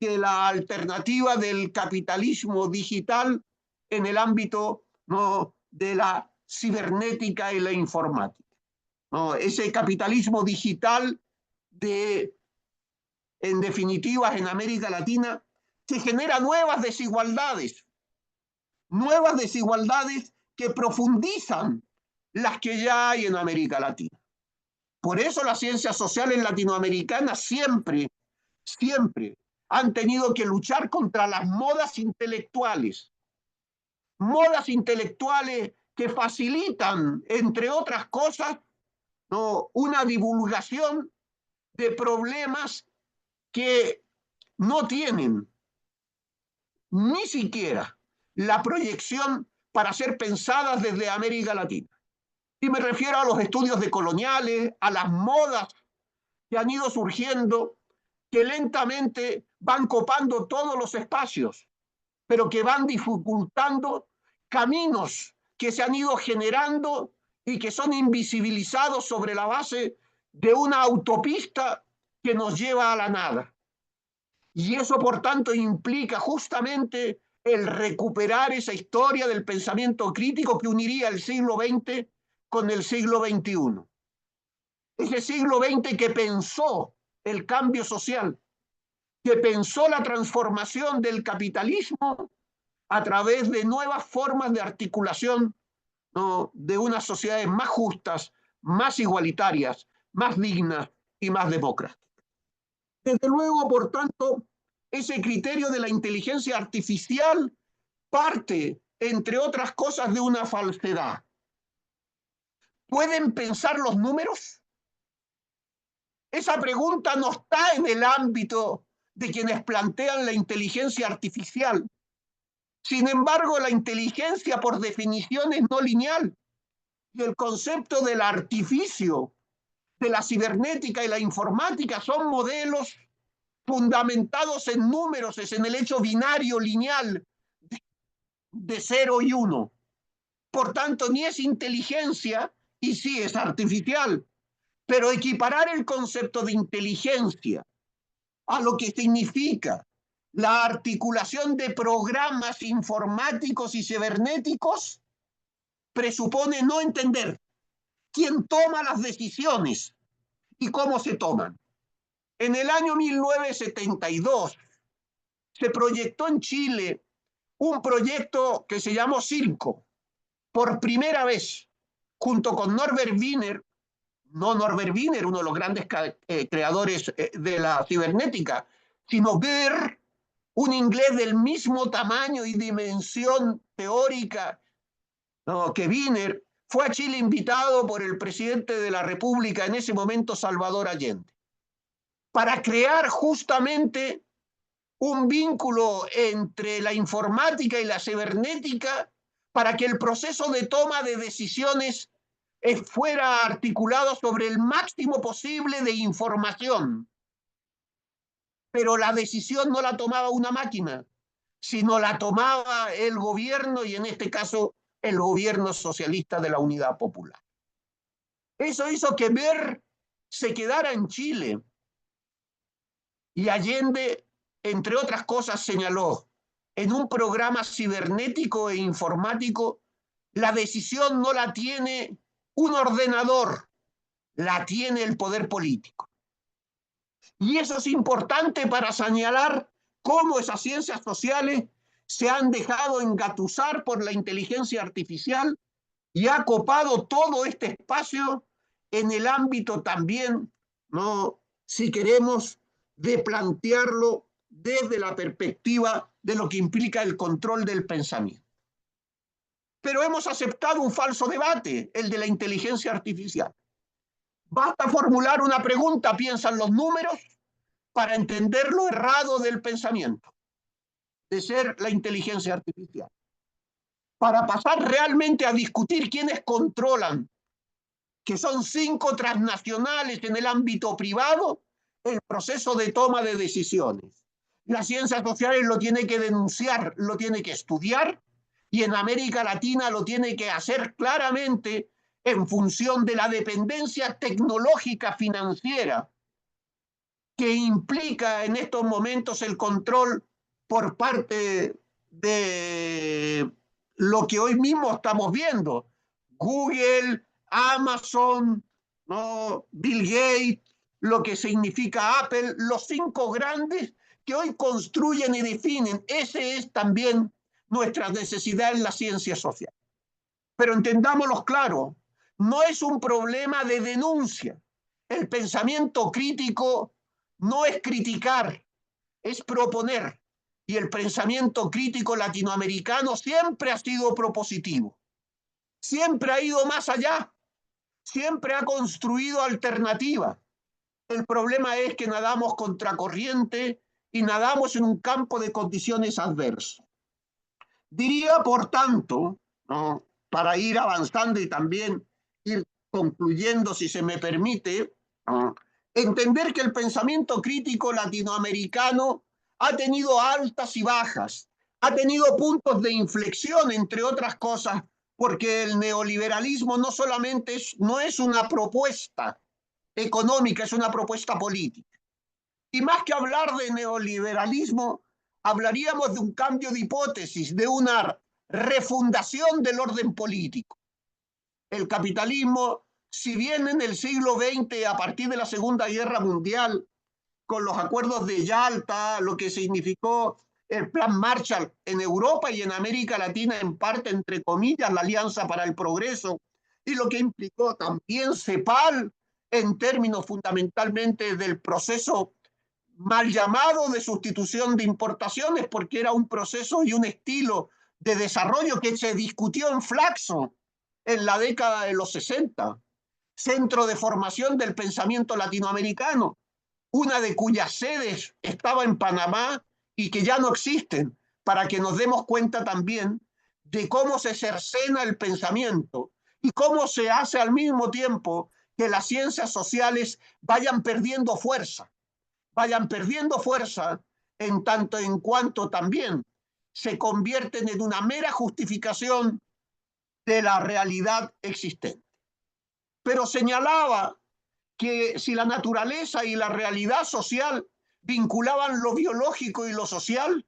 [SPEAKER 4] que la alternativa del capitalismo digital en el ámbito, ¿no?, de la cibernética y la informática. ¿No? Ese capitalismo digital en definitiva, en América Latina, se generan nuevas desigualdades que profundizan las que ya hay en América Latina. Por eso las ciencias sociales latinoamericanas siempre han tenido que luchar contra las modas intelectuales que facilitan, entre otras cosas, ¿no?, una divulgación de problemas que no tienen ni siquiera la proyección para ser pensadas desde América Latina. Y me refiero a los estudios decoloniales, a las modas que han ido surgiendo, que lentamente van copando todos los espacios, pero que van dificultando caminos que se han ido generando y que son invisibilizados sobre la base de una autopista que nos lleva a la nada. Y eso, por tanto, implica justamente el recuperar esa historia del pensamiento crítico que uniría el siglo XX con el siglo XXI. Ese siglo XX que pensó el cambio social, que pensó la transformación del capitalismo a través de nuevas formas de articulación, ¿no?, de unas sociedades más justas, más igualitarias, más dignas y más democráticas. Desde luego, por tanto, ese criterio de la inteligencia artificial parte, entre otras cosas, de una falsedad. ¿Pueden pensar los números? Esa pregunta no está en el ámbito de quienes plantean la inteligencia artificial. Sin embargo, la inteligencia por definición es no lineal y el concepto del artificio, de la cibernética y la informática son modelos fundamentados en números, es en el hecho binario lineal de 0 y 1. Por tanto, ni es inteligencia y sí es artificial. Pero equiparar el concepto de inteligencia a lo que significa la articulación de programas informáticos y cibernéticos presupone no entender quién toma las decisiones y cómo se toman. En el año 1972 se proyectó en Chile un proyecto que se llamó Circo, por primera vez, junto con Norbert Wiener, no Norbert Wiener, uno de los grandes creadores de la cibernética, sino Beer, un inglés del mismo tamaño y dimensión teórica, ¿no?, que Wiener, fue a Chile invitado por el presidente de la República en ese momento, Salvador Allende, para crear justamente un vínculo entre la informática y la cibernética para que el proceso de toma de decisiones fuera articulado sobre el máximo posible de información. Pero la decisión no la tomaba una máquina, sino la tomaba el gobierno, y en este caso el gobierno socialista de la Unidad Popular. Eso hizo que Beer se quedara en Chile, y Allende, entre otras cosas, señaló: en un programa cibernético e informático, la decisión no la tiene un ordenador, la tiene el poder político. Y eso es importante para señalar cómo esas ciencias sociales se han dejado engatusar por la inteligencia artificial y ha copado todo este espacio en el ámbito también, ¿no?, si queremos, de plantearlo desde la perspectiva de lo que implica el control del pensamiento. Pero hemos aceptado un falso debate, el de la inteligencia artificial. Basta formular una pregunta, piensan los números, para entender lo errado del pensamiento, de ser la inteligencia artificial. Para pasar realmente a discutir quiénes controlan, que son 5 transnacionales en el ámbito privado, el proceso de toma de decisiones. Las ciencias sociales lo tiene que denunciar, lo tiene que estudiar, y en América Latina lo tiene que hacer claramente en función de la dependencia tecnológica financiera que implica en estos momentos el control por parte de lo que hoy mismo estamos viendo: Google, Amazon, ¿no?, Bill Gates, lo que significa Apple, los 5 grandes que hoy construyen y definen. Ese es también nuestra necesidad en la ciencia social. Pero entendámoslo claro, no es un problema de denuncia. El pensamiento crítico no es criticar, es proponer. Y el pensamiento crítico latinoamericano siempre ha sido propositivo. Siempre ha ido más allá, siempre ha construido alternativas. El problema es que nadamos contracorriente y nadamos en un campo de condiciones adversas. Diría, por tanto, ¿no?, para ir avanzando y también ir concluyendo, si se me permite, ¿no?, entender que el pensamiento crítico latinoamericano ha tenido altas y bajas, ha tenido puntos de inflexión, entre otras cosas, porque el neoliberalismo no solamente no es una propuesta económica, es una propuesta política. Y más que hablar de neoliberalismo, hablaríamos de un cambio de hipótesis, de una refundación del orden político. El capitalismo, si bien en el siglo XX, a partir de la Segunda Guerra Mundial, con los acuerdos de Yalta, lo que significó el Plan Marshall en Europa y en América Latina, en parte, entre comillas, la Alianza para el Progreso, y lo que implicó también CEPAL, en términos fundamentalmente del proceso mal llamado de sustitución de importaciones, porque era un proceso y un estilo de desarrollo que se discutió en Flaxo en la década de los 60, centro de formación del pensamiento latinoamericano, una de cuyas sedes estaba en Panamá y que ya no existen, para que nos demos cuenta también de cómo se cercena el pensamiento y cómo se hace al mismo tiempo que las ciencias sociales vayan perdiendo fuerza en tanto en cuanto también se convierten en una mera justificación de la realidad existente. Pero señalaba que si la naturaleza y la realidad social vinculaban lo biológico y lo social,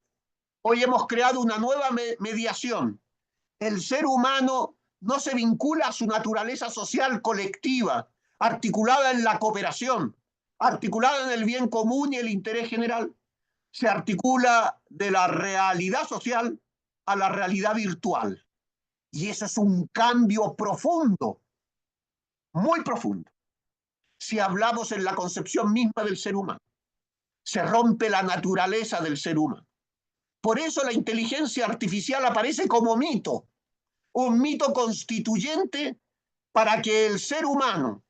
[SPEAKER 4] hoy hemos creado una nueva mediación. El ser humano no se vincula a su naturaleza social colectiva, articulada en la cooperación, articulada en el bien común y el interés general. Se articula de la realidad social a la realidad virtual. Y eso es un cambio profundo, muy profundo. Si hablamos en la concepción misma del ser humano, se rompe la naturaleza del ser humano. Por eso la inteligencia artificial aparece como mito, un mito constituyente para que el ser humano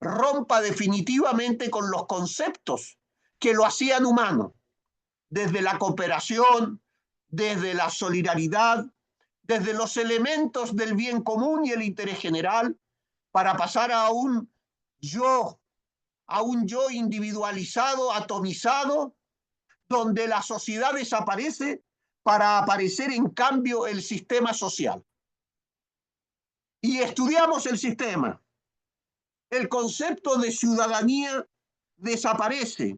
[SPEAKER 4] rompa definitivamente con los conceptos que lo hacían humano, desde la cooperación, desde la solidaridad, desde los elementos del bien común y el interés general, para pasar a un yo individualizado, atomizado, donde la sociedad desaparece para aparecer en cambio el sistema social. Y estudiamos el sistema. El concepto de ciudadanía desaparece,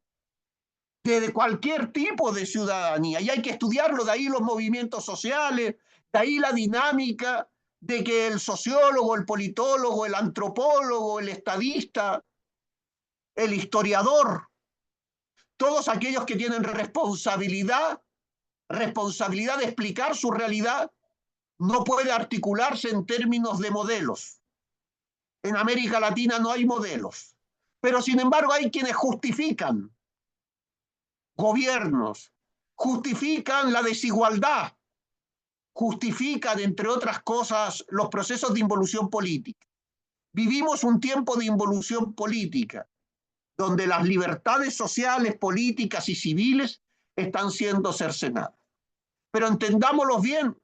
[SPEAKER 4] de cualquier tipo de ciudadanía, y hay que estudiarlo. De ahí los movimientos sociales, de ahí la dinámica de que el sociólogo, el politólogo, el antropólogo, el estadista, el historiador, todos aquellos que tienen responsabilidad de explicar su realidad, no puede articularse en términos de modelos. En América Latina no hay modelos, pero sin embargo hay quienes justifican gobiernos, justifican la desigualdad, justifican, entre otras cosas, los procesos de involución política. Vivimos un tiempo de involución política, donde las libertades sociales, políticas y civiles están siendo cercenadas. Pero entendámoslo bien,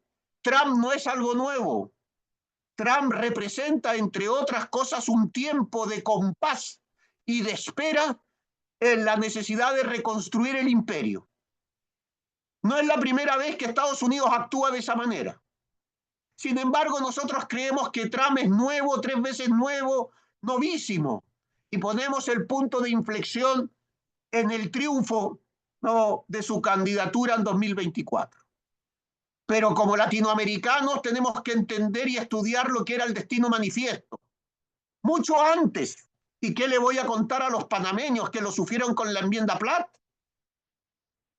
[SPEAKER 4] Trump no es algo nuevo. Trump representa, entre otras cosas, un tiempo de compás y de espera en la necesidad de reconstruir el imperio. No es la primera vez que Estados Unidos actúa de esa manera. Sin embargo, nosotros creemos que Trump es nuevo, 3 veces nuevo, novísimo, y ponemos el punto de inflexión en el triunfo, ¿no?, de su candidatura en 2024. Pero como latinoamericanos tenemos que entender y estudiar lo que era el destino manifiesto. Mucho antes. ¿Y qué le voy a contar a los panameños que lo sufrieron con la enmienda Platt?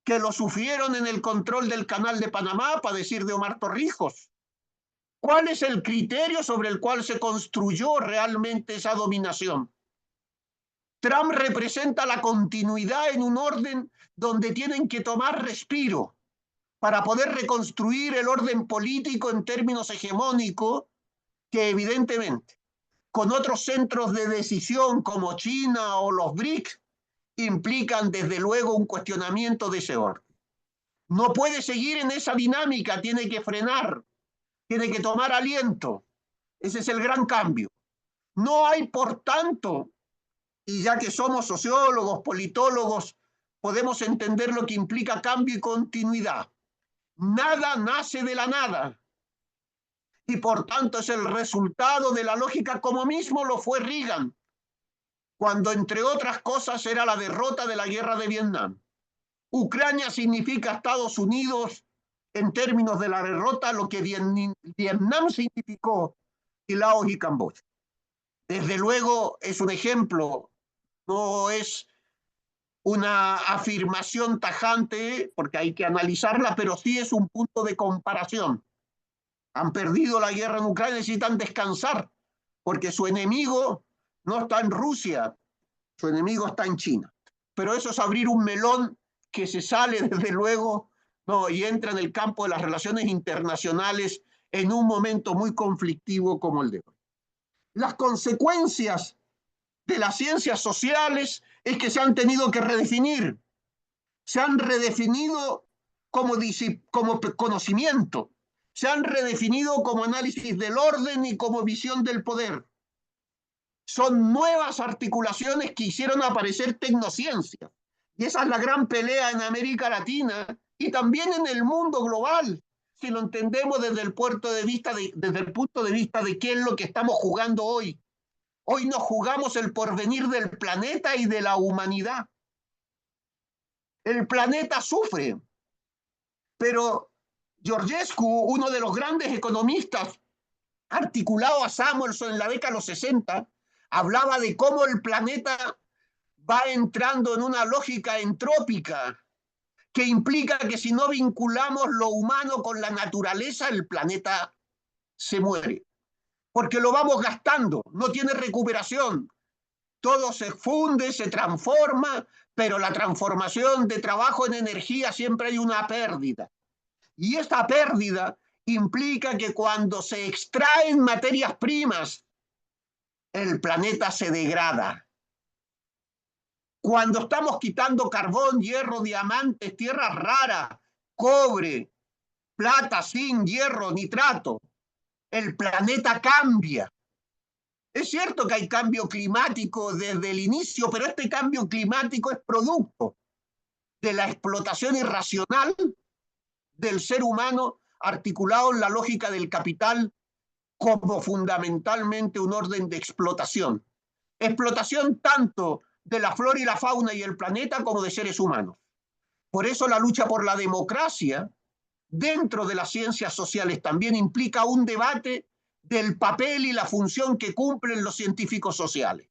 [SPEAKER 4] Que lo sufrieron en el control del Canal de Panamá, para decir de Omar Torrijos. ¿Cuál es el criterio sobre el cual se construyó realmente esa dominación? Trump representa la continuidad en un orden donde tienen que tomar respiro para poder reconstruir el orden político en términos hegemónicos que evidentemente con otros centros de decisión como China o los BRICS implican desde luego un cuestionamiento de ese orden. No puede seguir en esa dinámica, tiene que frenar, tiene que tomar aliento. Ese es el gran cambio. No hay, por tanto, y ya que somos sociólogos, politólogos, podemos entender lo que implica cambio y continuidad. Nada nace de la nada. Y por tanto es el resultado de la lógica, como mismo lo fue Reagan, cuando entre otras cosas era la derrota de la guerra de Vietnam. Ucrania significa Estados Unidos en términos de la derrota, lo que Vietnam significó y Laos y Camboya. Desde luego es un ejemplo, no es una afirmación tajante, porque hay que analizarla, pero sí es un punto de comparación. Han perdido la guerra en Ucrania, necesitan descansar, porque su enemigo no está en Rusia, su enemigo está en China. Pero eso es abrir un melón que se sale, desde luego, no, y entra en el campo de las relaciones internacionales en un momento muy conflictivo como el de hoy. Las consecuencias de las ciencias sociales es que se han tenido que redefinir. Se han redefinido como conocimiento, se han redefinido como análisis del orden y como visión del poder. Son nuevas articulaciones que hicieron aparecer tecnociencias. Y esa es la gran pelea en América Latina y también en el mundo global, si lo entendemos desde el punto de vista de qué es lo que estamos jugando hoy. Hoy nos jugamos el porvenir del planeta y de la humanidad. El planeta sufre, pero Georgescu, uno de los grandes economistas articulado a Samuelson en la década de los 60, hablaba de cómo el planeta va entrando en una lógica entrópica que implica que si no vinculamos lo humano con la naturaleza, el planeta se muere. Porque lo vamos gastando, no tiene recuperación. Todo se funde, se transforma, pero la transformación de trabajo en energía siempre hay una pérdida. Y esta pérdida implica que cuando se extraen materias primas, el planeta se degrada. Cuando estamos quitando carbón, hierro, diamantes, tierras raras, cobre, plata, zinc, hierro, nitrato, el planeta cambia. Es cierto que hay cambio climático desde el inicio, pero este cambio climático es producto de la explotación irracional del ser humano articulado en la lógica del capital como fundamentalmente un orden de explotación. Explotación tanto de la flora y la fauna y el planeta como de seres humanos. Por eso la lucha por la democracia dentro de las ciencias sociales también implica un debate del papel y la función que cumplen los científicos sociales.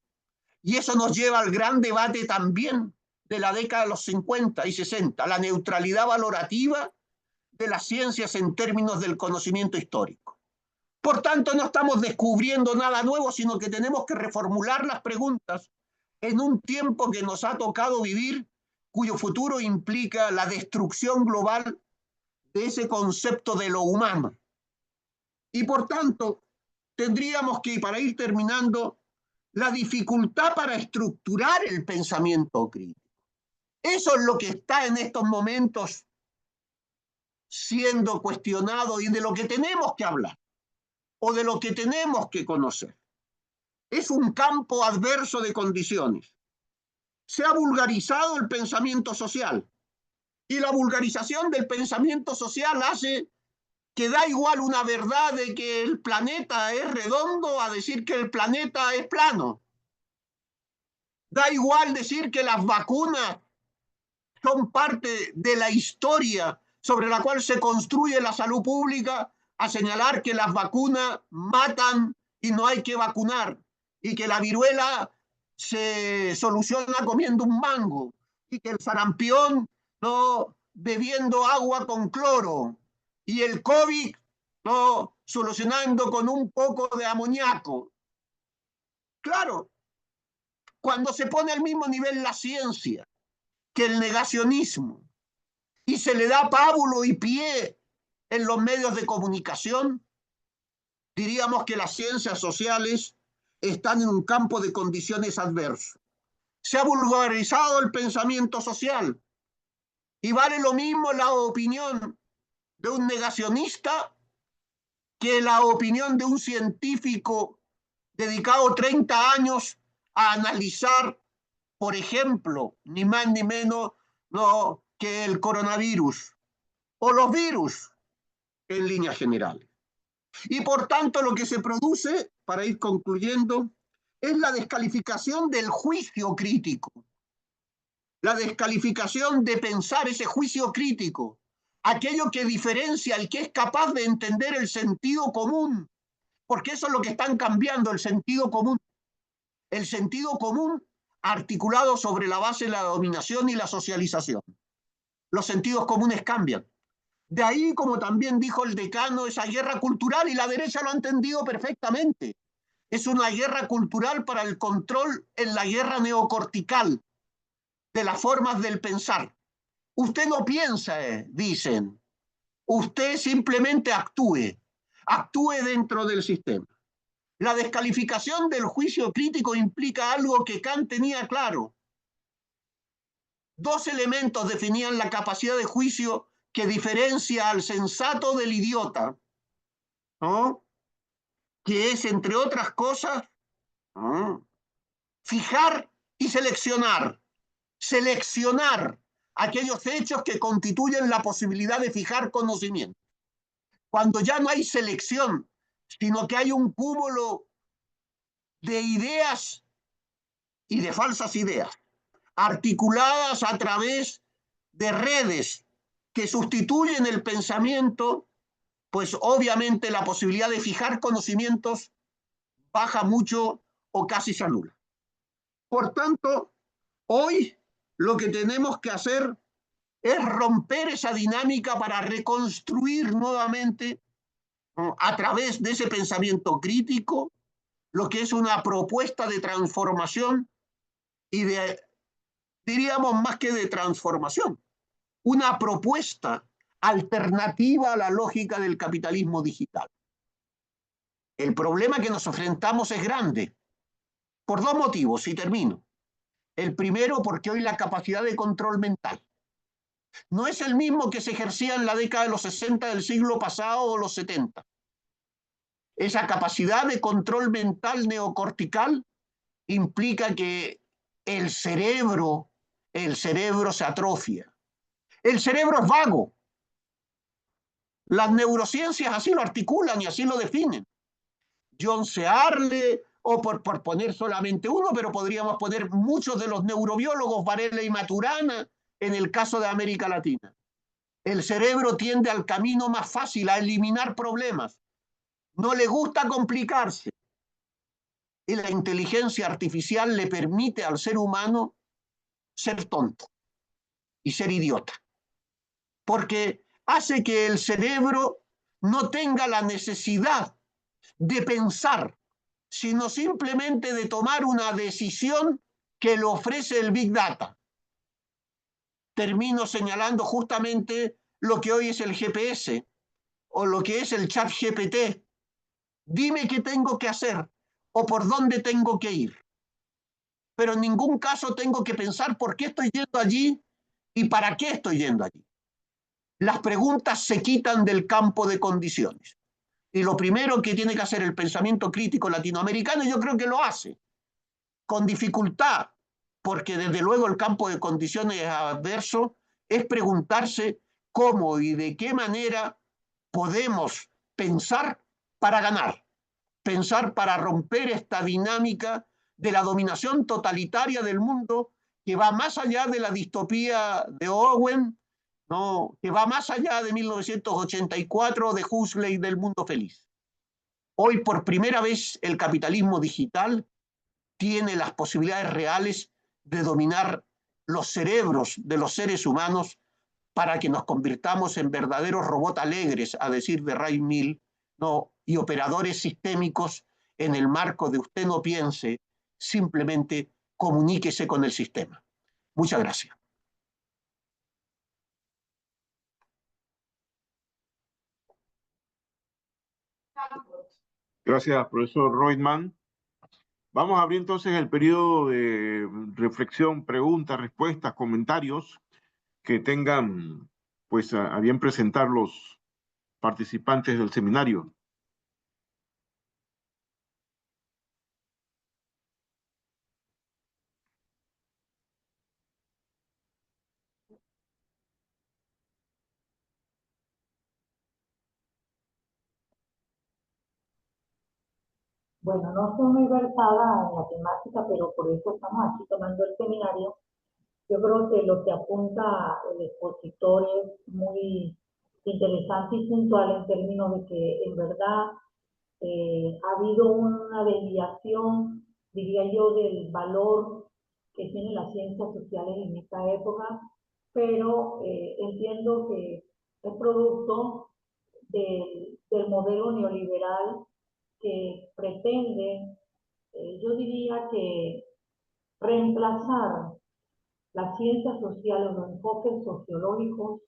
[SPEAKER 4] Y eso nos lleva al gran debate también de la década de los 50 y 60, la neutralidad valorativa de las ciencias en términos del conocimiento histórico. Por tanto, no estamos descubriendo nada nuevo, sino que tenemos que reformular las preguntas en un tiempo que nos ha tocado vivir, cuyo futuro implica la destrucción global de ese concepto de lo humano. Y por tanto, tendríamos que, para ir terminando, la dificultad para estructurar el pensamiento crítico. Eso es lo que está en estos momentos siendo cuestionado y de lo que tenemos que hablar o de lo que tenemos que conocer. Es un campo adverso de condiciones. Se ha vulgarizado el pensamiento social y la vulgarización del pensamiento social hace que da igual una verdad de que el planeta es redondo a decir que el planeta es plano. Da igual decir que las vacunas son parte de la historia sobre la cual se construye la salud pública, a señalar que las vacunas matan y no hay que vacunar, y que la viruela se soluciona comiendo un mango, y que el sarampión no bebiendo agua con cloro, y el COVID no solucionando con un poco de amoníaco. Claro, cuando se pone al mismo nivel la ciencia que el negacionismo y se le da pábulo y pie en los medios de comunicación, diríamos que las ciencias sociales están en un campo de condiciones adversas. Se ha vulgarizado el pensamiento social y vale lo mismo la opinión de un negacionista que la opinión de un científico dedicado 30 años a analizar, por ejemplo, ni más ni menos no, que el coronavirus o los virus en líneas generales. Y por tanto lo que se produce, para ir concluyendo, es la descalificación del juicio crítico, la descalificación de pensar ese juicio crítico, aquello que diferencia al que es capaz de entender el sentido común, porque eso es lo que están cambiando, el sentido común articulado sobre la base de la dominación y la socialización. Los sentidos comunes cambian. De ahí, como también dijo el decano, esa guerra cultural, y la derecha lo ha entendido perfectamente. Es una guerra cultural para el control en la guerra neocortical de las formas del pensar. Usted no piensa, dicen. Usted simplemente actúe dentro del sistema. La descalificación del juicio crítico implica algo que Kant tenía claro. Dos elementos definían la capacidad de juicio que diferencia al sensato del idiota, ¿no? Que es, entre otras cosas, ¿no?, fijar y seleccionar. Seleccionar aquellos hechos que constituyen la posibilidad de fijar conocimiento. Cuando ya no hay selección, sino que hay un cúmulo de ideas y de falsas ideas, articuladas a través de redes que sustituyen el pensamiento, pues obviamente la posibilidad de fijar conocimientos baja mucho o casi se anula. Por tanto, hoy lo que tenemos que hacer es romper esa dinámica para reconstruir nuevamente, ¿no?, a través de ese pensamiento crítico, lo que es una propuesta de transformación y de, diríamos más que de transformación, una propuesta alternativa a la lógica del capitalismo digital. El problema que nos enfrentamos es grande, por dos motivos, y termino. El primero, porque hoy la capacidad de control mental no es el mismo que se ejercía en la década de los 60 del siglo pasado o los 70. Esa capacidad de control mental neocortical implica que el cerebro se atrofia. El cerebro es vago. Las neurociencias así lo articulan y así lo definen. John Searle, o por poner solamente uno, pero podríamos poner muchos de los neurobiólogos, Varela y Maturana, en el caso de América Latina. El cerebro tiende al camino más fácil, a eliminar problemas. No le gusta complicarse. Y la inteligencia artificial le permite al ser humano ser tonto y ser idiota. Porque hace que el cerebro no tenga la necesidad de pensar, sino simplemente de tomar una decisión que le ofrece el Big Data. Termino señalando justamente lo que hoy es el GPS o lo que es el chat GPT. Dime qué tengo que hacer o por dónde tengo que ir. Pero en ningún caso tengo que pensar por qué estoy yendo allí y para qué estoy yendo allí. Las preguntas se quitan del campo de condiciones. Y lo primero que tiene que hacer el pensamiento crítico latinoamericano, yo creo que lo hace, con dificultad, porque desde luego el campo de condiciones es adverso, es preguntarse cómo y de qué manera podemos pensar para ganar, pensar para romper esta dinámica de la dominación totalitaria del mundo que va más allá de la distopía de Orwell, ¿no?, que va más allá de 1984 de Huxley del Mundo Feliz. Hoy por primera vez el capitalismo digital tiene las posibilidades reales de dominar los cerebros de los seres humanos para que nos convirtamos en verdaderos robots alegres, a decir de Ray Mill, ¿no?, y operadores sistémicos en el marco de usted no piense, simplemente comuníquese con el sistema. Muchas gracias.
[SPEAKER 1] Gracias, profesor Reutemann. Vamos a abrir entonces el periodo de reflexión, preguntas, respuestas, comentarios que tengan pues a bien presentar los participantes del seminario.
[SPEAKER 2] Bueno, no soy muy versada en la temática, pero por eso estamos aquí tomando el seminario. Yo creo que lo que apunta el expositor es muy interesante y puntual en términos de que en verdad ha habido una desviación, diría yo, del valor que tienen las ciencias sociales en esta época, pero entiendo que es producto del modelo neoliberal que pretende, yo diría que reemplazar las ciencias sociales, los enfoques sociológicos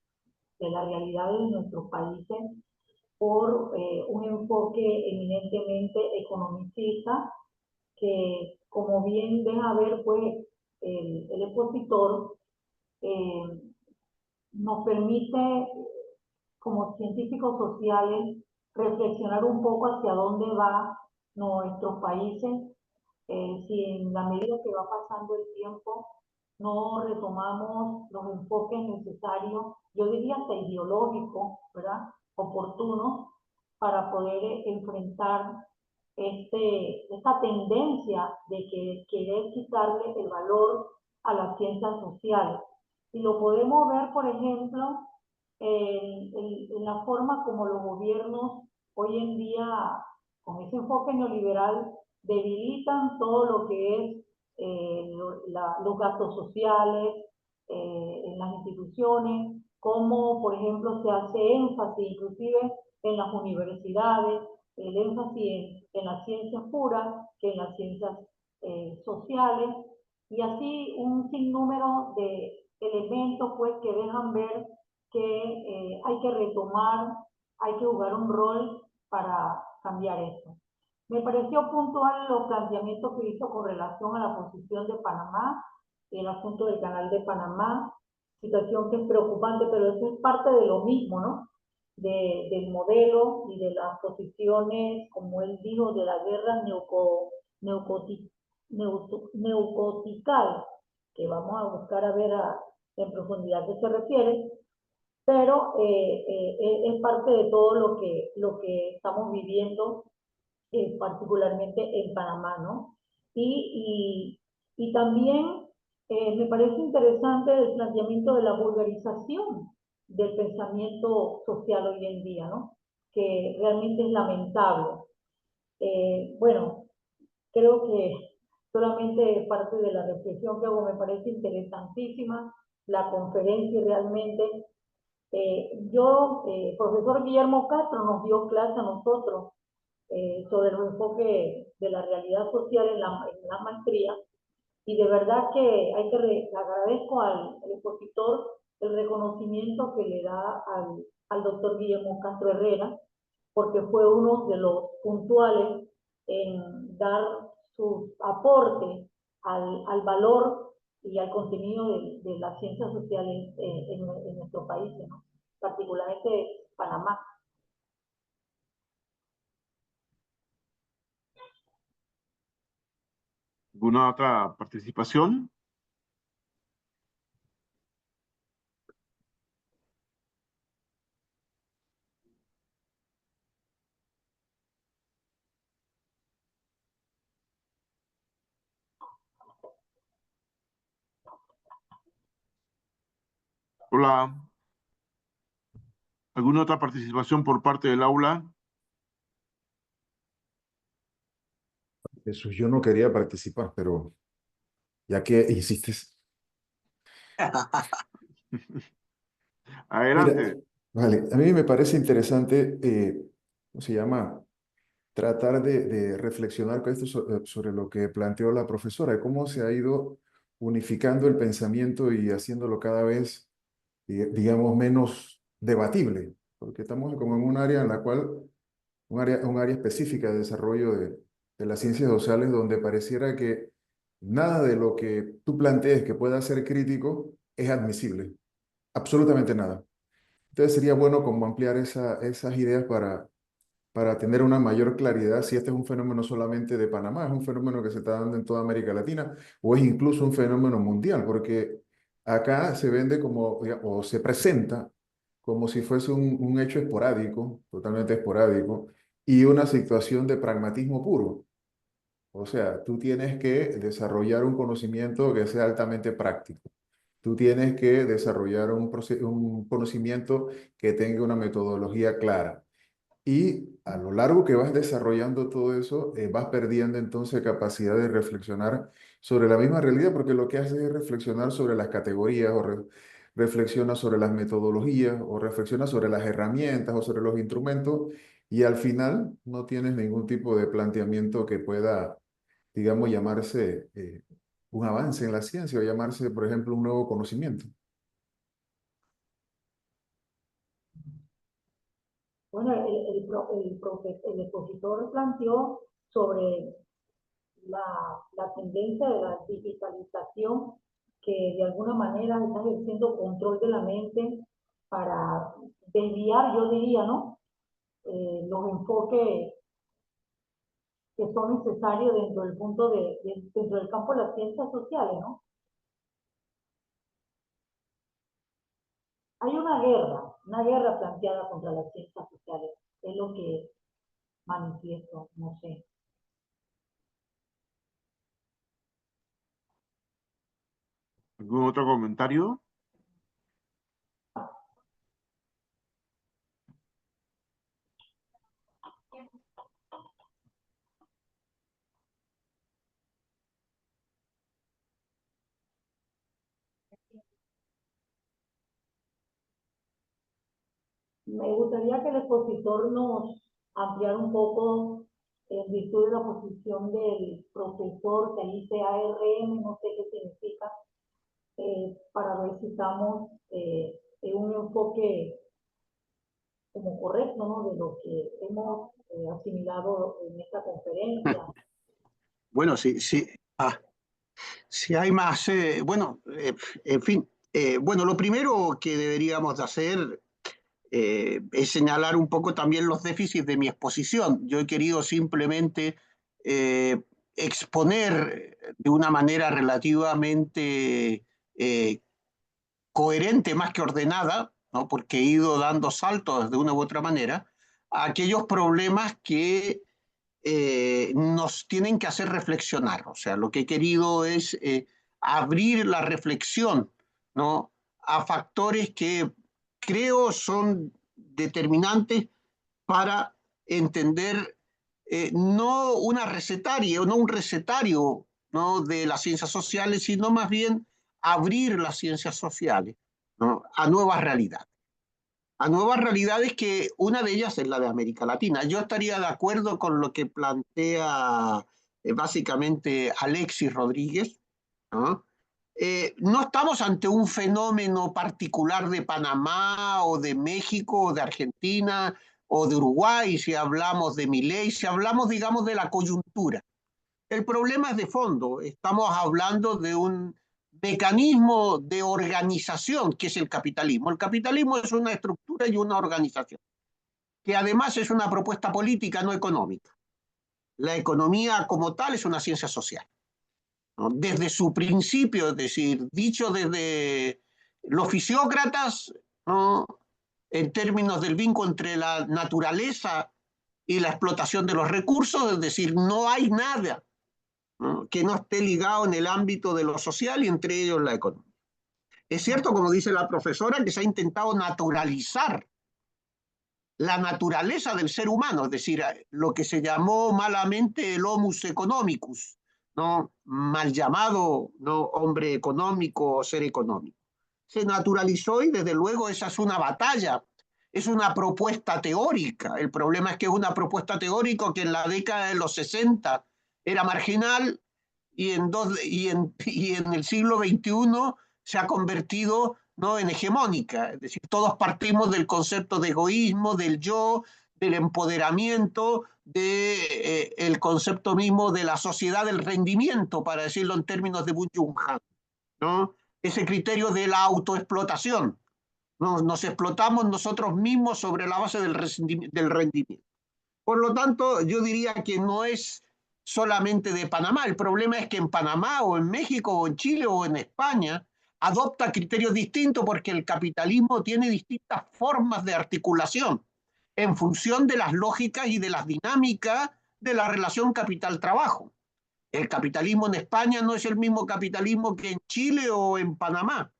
[SPEAKER 2] de la realidad de nuestros países por un enfoque eminentemente economicista que, como bien deja ver pues el expositor, eh, nos permite como científicos sociales reflexionar un poco hacia dónde va nuestros países, si en la medida que va pasando el tiempo no retomamos los enfoques necesarios, yo diría hasta ideológicos, ¿verdad? Oportunos para poder enfrentar esta tendencia de que querer quitarle el valor a las ciencias sociales. Y lo podemos ver, por ejemplo, en la forma como los gobiernos hoy en día, con ese enfoque neoliberal, debilitan todo lo que es los gastos sociales en las instituciones, como por ejemplo se hace énfasis inclusive en las universidades, el énfasis en las ciencias puras que en las ciencias sociales, y así un sinnúmero de elementos pues que dejan ver que hay que retomar, hay que jugar un rol para cambiar esto. Me pareció puntual los planteamientos que hizo con relación a la posición de Panamá, el asunto del canal de Panamá, situación que es preocupante, pero eso es parte de lo mismo, ¿no? Del modelo y de las posiciones, como él dijo, de la guerra neucotical, que vamos a buscar a ver en profundidad a qué se refiere, pero es parte de todo lo que estamos viviendo particularmente en Panamá, ¿no? Y también me parece interesante el planteamiento de la vulgarización del pensamiento social hoy en día, ¿no? Que realmente es lamentable. Bueno, creo que solamente parte de la reflexión que hago me parece interesantísima la conferencia y realmente profesor Guillermo Castro nos dio clase a nosotros sobre el enfoque de la realidad social en la maestría, y de verdad que agradezco al expositor el reconocimiento que le da al doctor Guillermo Castro Herrera, porque fue uno de los puntuales en dar sus aportes al valor y al contenido de las ciencias sociales en nuestro país, ¿no? Particularmente Panamá.
[SPEAKER 1] ¿Alguna otra participación? Hola. ¿Alguna otra participación por parte del aula?
[SPEAKER 5] Jesús, yo no quería participar, pero ya que insistes. Mira,
[SPEAKER 1] Adelante.
[SPEAKER 5] vale, a mí me parece interesante, ¿cómo se llama? Tratar de reflexionar con esto sobre lo que planteó la profesora, de cómo se ha ido unificando el pensamiento y haciéndolo cada vez, digamos, menos debatible, porque estamos como en un área en la cual un área específica de desarrollo de las ciencias sociales donde pareciera que nada de lo que tú plantees que pueda ser crítico es admisible, absolutamente nada. Entonces sería bueno como ampliar esas ideas para tener una mayor claridad si este es un fenómeno solamente de Panamá, es un fenómeno que se está dando en toda América Latina o es incluso un fenómeno mundial, porque acá se vende como, o se presenta como si fuese un hecho esporádico, totalmente esporádico, y una situación de pragmatismo puro. O sea, tú tienes que desarrollar un conocimiento que sea altamente práctico. Tú tienes que desarrollar un conocimiento que tenga una metodología clara. Y a lo largo que vas desarrollando todo eso, vas perdiendo entonces capacidad de reflexionar sobre la misma realidad, porque lo que haces es reflexionar sobre las categorías, reflexiona sobre las metodologías, o reflexiona sobre las herramientas, o sobre los instrumentos, y al final no tienes ningún tipo de planteamiento que pueda, digamos, llamarse un avance en la ciencia, o llamarse, por ejemplo, un nuevo conocimiento.
[SPEAKER 2] Bueno, el expositor planteó sobre la tendencia de la digitalización que de alguna manera está ejerciendo control de la mente para desviar, yo diría, ¿no? Los enfoques que son necesarios dentro del dentro del campo de las ciencias sociales, ¿no? Hay una guerra planteada contra las ciencias sociales, es lo que manifiesto, no sé.
[SPEAKER 1] ¿Algún otro comentario?
[SPEAKER 2] Me gustaría que el expositor nos ampliara un poco en virtud de la posición del profesor que dice ARM, no sé qué significa, para ver si estamos en un enfoque como correcto, ¿no? De lo que hemos asimilado en esta conferencia.
[SPEAKER 4] Bueno, sí, sí. Si hay más, bueno, en fin, bueno, lo primero que deberíamos de hacer es señalar un poco también los déficits de mi exposición. Yo he querido simplemente eh, exponer de una manera relativamente coherente más que ordenada, ¿no? Porque he ido dando saltos de una u otra manera, a aquellos problemas que nos tienen que hacer reflexionar. O sea, lo que he querido es abrir la reflexión, ¿no? A factores que creo son determinantes para entender no una recetaria, no un recetario, ¿no? De las ciencias sociales, sino más bien abrir las ciencias sociales, ¿no? A nuevas realidades. A nuevas realidades que una de ellas es la de América Latina. Yo estaría de acuerdo con lo que plantea básicamente Alexis Rodríguez, ¿no? No estamos ante un fenómeno particular de Panamá o de México o de Argentina o de Uruguay, si hablamos de Milei, si hablamos, digamos, de la coyuntura. El problema es de fondo. Estamos hablando de un mecanismo de organización que es el capitalismo. El capitalismo es una estructura y una organización, que además es una propuesta política, no económica. La economía como tal es una ciencia social, ¿no? Desde su principio, es decir, dicho desde los fisiócratas, ¿no? En términos del vínculo entre la naturaleza y la explotación de los recursos, es decir, no hay nada, ¿no? Que no esté ligado en el ámbito de lo social y entre ellos la economía. Es cierto, como dice la profesora, que se ha intentado naturalizar la naturaleza del ser humano, es decir, lo que se llamó malamente el homus economicus, ¿no? Mal llamado, ¿no? Hombre económico o ser económico. Se naturalizó y desde luego esa es una batalla, es una propuesta teórica. El problema es que es una propuesta teórica que en la década de los 60 era marginal y en el siglo XXI se ha convertido, ¿no? En hegemónica. Es decir, todos partimos del concepto de egoísmo, del yo, del empoderamiento, del concepto mismo de la sociedad del rendimiento, para decirlo en términos de Byung-Chul Han, ¿no? Ese criterio de la autoexplotación. Nos explotamos nosotros mismos sobre la base del rendimiento. Por lo tanto, yo diría que no es solamente de Panamá. El problema es que en Panamá o en México o en Chile o en España adopta criterios distintos porque el capitalismo tiene distintas formas de articulación en función de las lógicas y de las dinámicas de la relación capital-trabajo. El capitalismo en España no es el mismo capitalismo que en Chile o en Panamá.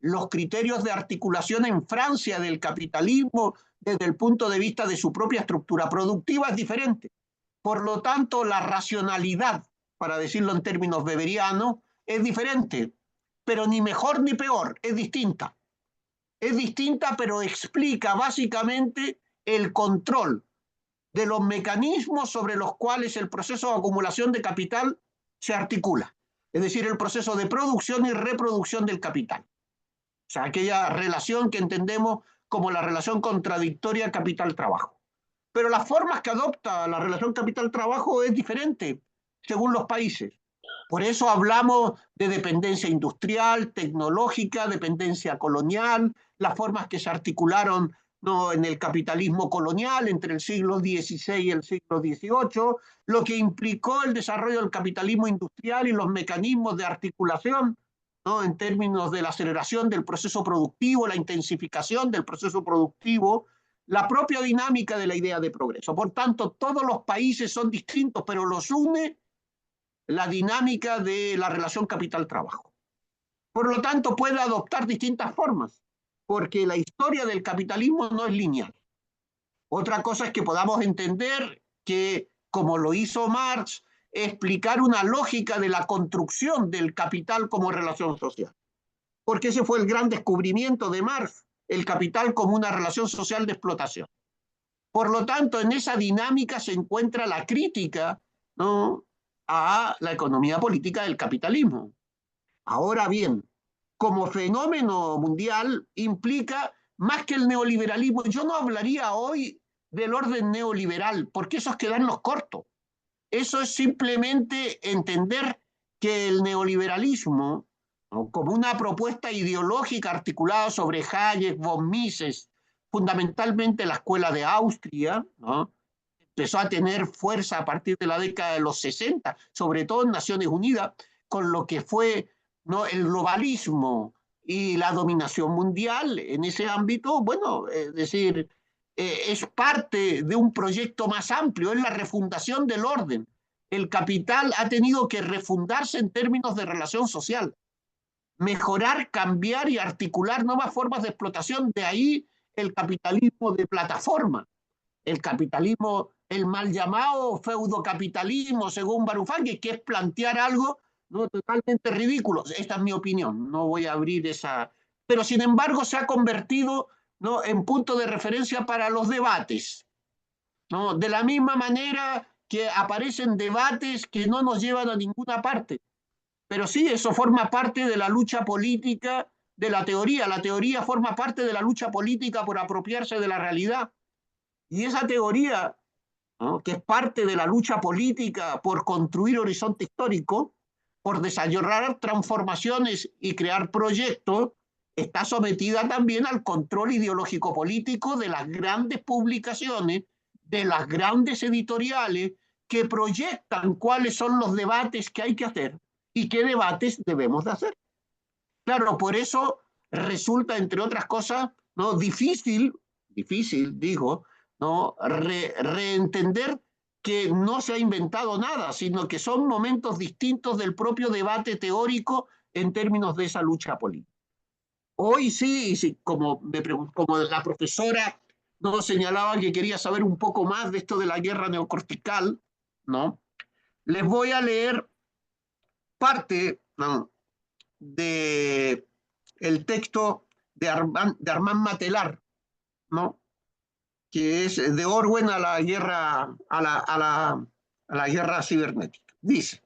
[SPEAKER 4] Los criterios de articulación en Francia del capitalismo desde el punto de vista de su propia estructura productiva es diferente. Por lo tanto, la racionalidad, para decirlo en términos weberianos, es diferente, pero ni mejor ni peor, es distinta. Es distinta, pero explica básicamente el control de los mecanismos sobre los cuales el proceso de acumulación de capital se articula. Es decir, el proceso de producción y reproducción del capital. O sea, aquella relación que entendemos como la relación contradictoria capital-trabajo. Pero las formas que adopta la relación capital-trabajo es diferente según los países. Por eso hablamos de dependencia industrial, tecnológica, dependencia colonial, las formas que se articularon, ¿no?, en el capitalismo colonial entre el siglo XVI y el siglo XVIII, lo que implicó el desarrollo del capitalismo industrial y los mecanismos de articulación, ¿no?, en términos de la aceleración del proceso productivo, la intensificación del proceso productivo, la propia dinámica de la idea de progreso. Por tanto, todos los países son distintos, pero los une la dinámica de la relación capital-trabajo. Por lo tanto, puede adoptar distintas formas, porque la historia del capitalismo no es lineal. Otra cosa es que podamos entender que, como lo hizo Marx, explicar una lógica de la construcción del capital como relación social. Porque ese fue el gran descubrimiento de Marx, el capital como una relación social de explotación. Por lo tanto, en esa dinámica se encuentra la crítica, ¿no?, a la economía política del capitalismo. Ahora bien, como fenómeno mundial implica más que el neoliberalismo. Yo no hablaría hoy del orden neoliberal, porque eso es quedarnos cortos. Eso es simplemente entender que el neoliberalismo, ¿no?, como una propuesta ideológica articulada sobre Hayek, von Mises, fundamentalmente la escuela de Austria, ¿no?, empezó a tener fuerza a partir de la década de los 60, sobre todo en Naciones Unidas, con lo que fue, ¿no?, el globalismo y la dominación mundial en ese ámbito. Bueno, es decir, es parte de un proyecto más amplio, es la refundación del orden. El capital ha tenido que refundarse en términos de relación social, mejorar, cambiar y articular nuevas formas de explotación. De ahí el capitalismo de plataforma, el capitalismo, el mal llamado feudocapitalismo, según Varoufakis, que es plantear algo, ¿no?, totalmente ridículo. Esta es mi opinión, no voy a abrir esa. Pero sin embargo se ha convertido, ¿no?, en punto de referencia para los debates, ¿no?, de la misma manera que aparecen debates que no nos llevan a ninguna parte. Pero sí, eso forma parte de la lucha política de la teoría. La teoría forma parte de la lucha política por apropiarse de la realidad. Y esa teoría, ¿no?, que es parte de la lucha política por construir horizonte histórico, por desarrollar transformaciones y crear proyectos, está sometida también al control ideológico político de las grandes publicaciones, de las grandes editoriales, que proyectan cuáles son los debates que hay que hacer y qué debates debemos de hacer. Claro, por eso resulta, entre otras cosas, ¿no?, difícil, digo, ¿no?, reentender que no se ha inventado nada, sino que son momentos distintos del propio debate teórico en términos de esa lucha política. Hoy sí, como la profesora nos señalaba que quería saber un poco más de esto de la guerra neocortical, ¿no?, les voy a leer parte, ¿no?, de el texto de Armand Matelar, ¿no?, que es de Orwell a la guerra, a la guerra cibernética. Dice: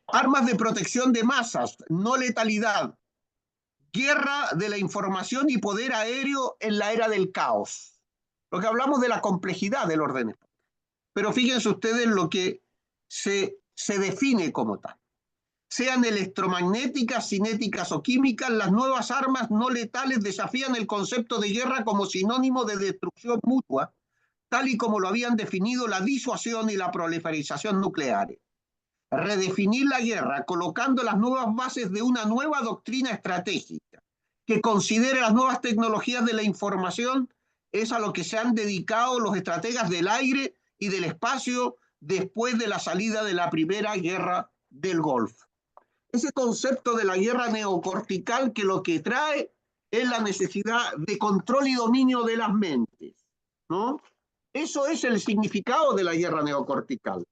[SPEAKER 4] armas de protección de masas, no letalidad, guerra de la información y poder aéreo en la era del caos. Lo que hablamos de la complejidad del orden. Pero fíjense ustedes lo que se define como tal. Sean electromagnéticas, cinéticas o químicas, las nuevas armas no letales desafían el concepto de guerra como sinónimo de destrucción mutua, tal y como lo habían definido la disuasión y la proliferación nucleares. Redefinir la guerra colocando las nuevas bases de una nueva doctrina estratégica que considere las nuevas tecnologías de la información es a lo que se han dedicado los estrategas del aire y del espacio después de la salida de la primera guerra del Golfo. Ese concepto de la guerra neocortical que lo que trae es la necesidad de control y dominio de las mentes, ¿no? Eso es el significado de la guerra neocortical.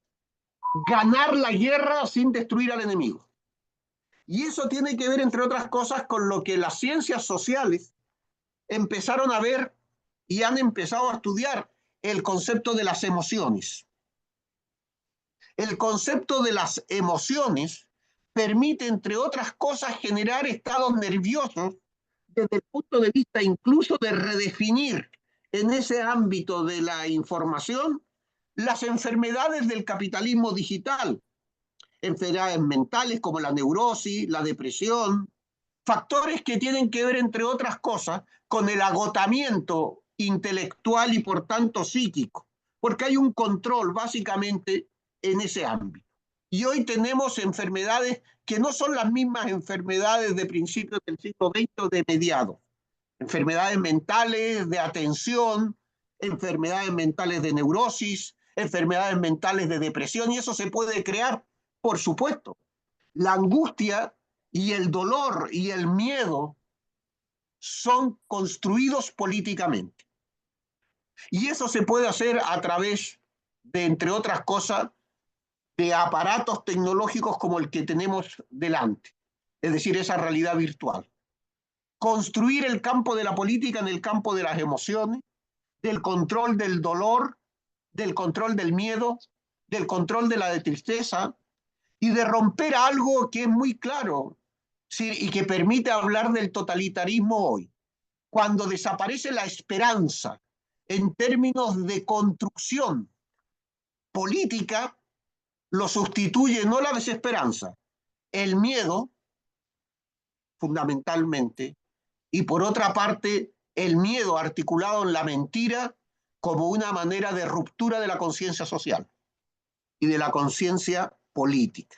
[SPEAKER 4] Ganar la guerra sin destruir al enemigo. Y eso tiene que ver, entre otras cosas, con lo que las ciencias sociales empezaron a ver y han empezado a estudiar, el concepto de las emociones. El concepto de las emociones permite, entre otras cosas, generar estados nerviosos desde el punto de vista incluso de redefinir en ese ámbito de la información las enfermedades del capitalismo digital, enfermedades mentales como la neurosis, la depresión, factores que tienen que ver, entre otras cosas, con el agotamiento intelectual y por tanto psíquico, porque hay un control básicamente en ese ámbito. Y hoy tenemos enfermedades que no son las mismas enfermedades de principios del siglo XX o de mediados. Enfermedades mentales de atención, enfermedades mentales de neurosis, enfermedades mentales de depresión, y eso se puede crear, por supuesto. La angustia y el dolor y el miedo son construidos políticamente. Y eso se puede hacer a través de, entre otras cosas, de aparatos tecnológicos como el que tenemos delante, es decir, esa realidad virtual. Construir el campo de la política en el campo de las emociones, del control del dolor, del control del miedo, del control de la tristeza, y de romper algo que es muy claro, ¿sí? Y que permite hablar del totalitarismo hoy. Cuando desaparece la esperanza en términos de construcción política, lo sustituye no la desesperanza, el miedo, fundamentalmente, y por otra parte, el miedo articulado en la mentira como una manera de ruptura de la conciencia social y de la conciencia política.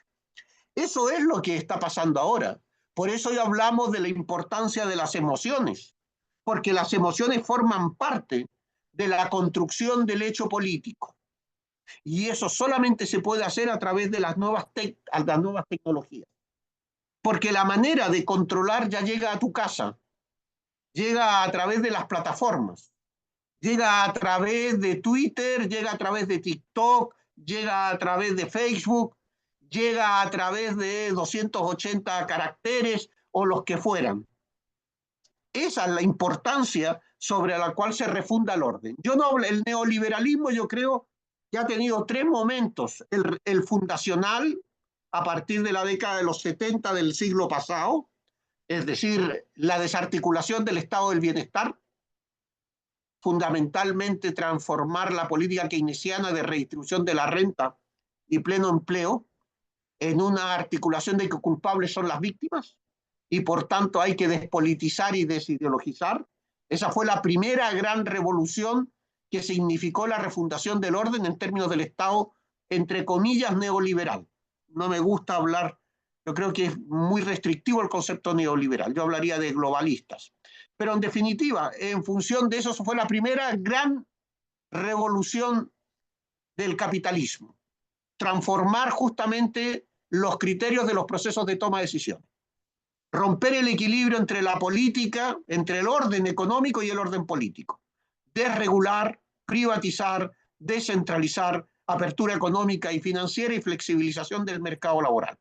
[SPEAKER 4] Eso es lo que está pasando ahora. Por eso hoy hablamos de la importancia de las emociones, porque las emociones forman parte de la construcción del hecho político. Y eso solamente se puede hacer a través de las nuevas tecnologías. Porque la manera de controlar ya llega a tu casa, llega a través de las plataformas, llega a través de Twitter, llega a través de TikTok, llega a través de Facebook, llega a través de 280 caracteres o los que fueran. Esa es la importancia sobre la cual se refunda el orden. El neoliberalismo, yo creo que ha tenido tres momentos. El fundacional, a partir de la década de los 70 del siglo pasado, es decir, la desarticulación del estado del bienestar, fundamentalmente transformar la política keynesiana de redistribución de la renta y pleno empleo en una articulación de que culpables son las víctimas y por tanto hay que despolitizar y desideologizar. Esa fue la primera gran revolución que significó la refundación del orden en términos del Estado, entre comillas, neoliberal. No me gusta hablar, yo creo que es muy restrictivo el concepto neoliberal, yo hablaría de globalistas. Pero en definitiva, en función de eso fue la primera gran revolución del capitalismo. Transformar justamente los criterios de los procesos de toma de decisiones. Romper el equilibrio entre la política, entre el orden económico y el orden político. Desregular, privatizar, descentralizar, apertura económica y financiera y flexibilización del mercado laboral.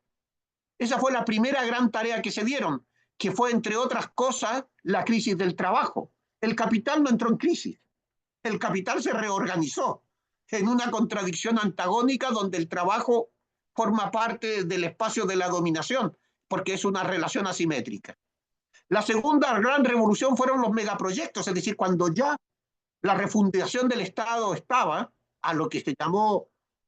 [SPEAKER 4] Esa fue la primera gran tarea que se dieron, que fue, entre otras cosas, la crisis del trabajo. El capital no entró en crisis. El capital se reorganizó en una contradicción antagónica donde el trabajo forma parte del espacio de la dominación, porque es una relación asimétrica. La segunda gran revolución fueron los megaproyectos, es decir, cuando ya la refundación del Estado estaba a lo que se llamó,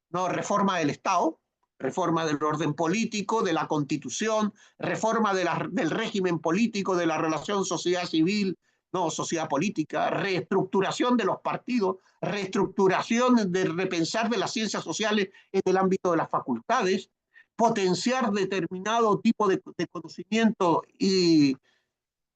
[SPEAKER 4] ¿no?, reforma del Estado, reforma del orden político, de la Constitución, reforma del régimen político, de la relación sociedad civil, no, sociedad política, reestructuración de los partidos, reestructuración de repensar de las ciencias sociales en el ámbito de las facultades, potenciar determinado tipo de conocimiento y,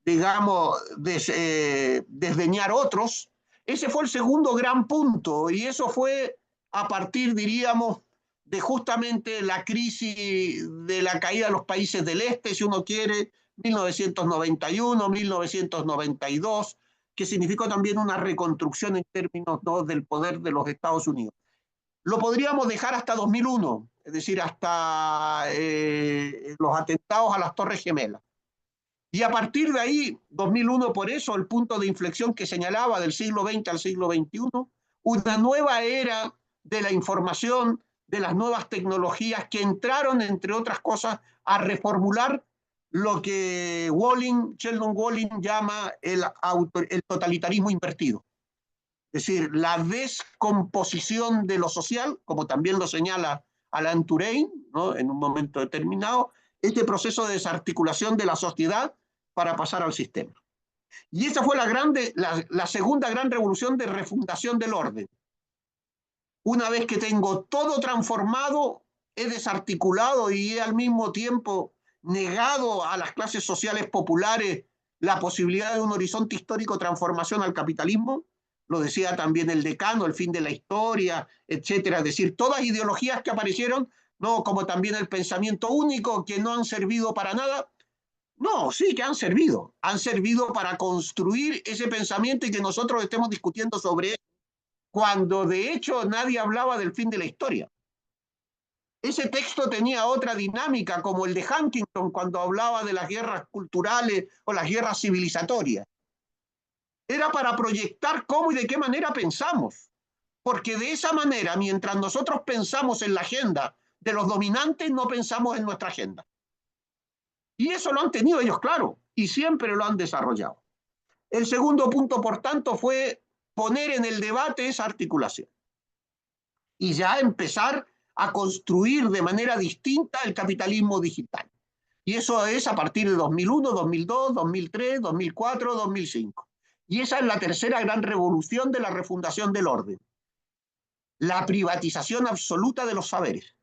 [SPEAKER 4] digamos, desdeñar otros. Ese fue el segundo gran punto, y eso fue a partir, diríamos, de justamente la crisis de la caída de los países del este, si uno quiere, 1991, 1992, que significó también una reconstrucción en términos, ¿no?, del poder de los Estados Unidos. Lo podríamos dejar hasta 2001, es decir, hasta los atentados a las Torres Gemelas. Y a partir de ahí, 2001, por eso, el punto de inflexión que señalaba del siglo XX al siglo XXI, una nueva era de la información, de las nuevas tecnologías que entraron, entre otras cosas, a reformular lo que Sheldon Walling llama el totalitarismo invertido. Es decir, la descomposición de lo social, como también lo señala Alan Turing, ¿no?, en un momento determinado, este proceso de desarticulación de la sociedad para pasar al sistema. Y esa fue la segunda gran revolución de refundación del orden. Una vez que tengo todo transformado, he desarticulado y he al mismo tiempo negado a las clases sociales populares la posibilidad de un horizonte histórico transformación al capitalismo. Lo decía también el decano, el fin de la historia, etcétera. Es decir, todas ideologías que aparecieron, no, como también el pensamiento único, que no han servido para nada. No, sí que han servido para construir ese pensamiento y que nosotros estemos discutiendo sobre él, cuando de hecho nadie hablaba del fin de la historia. Ese texto tenía otra dinámica, como el de Huntington, cuando hablaba de las guerras culturales o las guerras civilizatorias. Era para proyectar cómo y de qué manera pensamos, porque de esa manera, mientras nosotros pensamos en la agenda de los dominantes, no pensamos en nuestra agenda. Y eso lo han tenido ellos claro, y siempre lo han desarrollado. El segundo punto, por tanto, fue poner en el debate esa articulación y ya empezar a construir de manera distinta el capitalismo digital. Y eso es a partir de 2001, 2002, 2003, 2004, 2005. Y esa es la tercera gran revolución de la refundación del orden. La privatización absoluta de los saberes,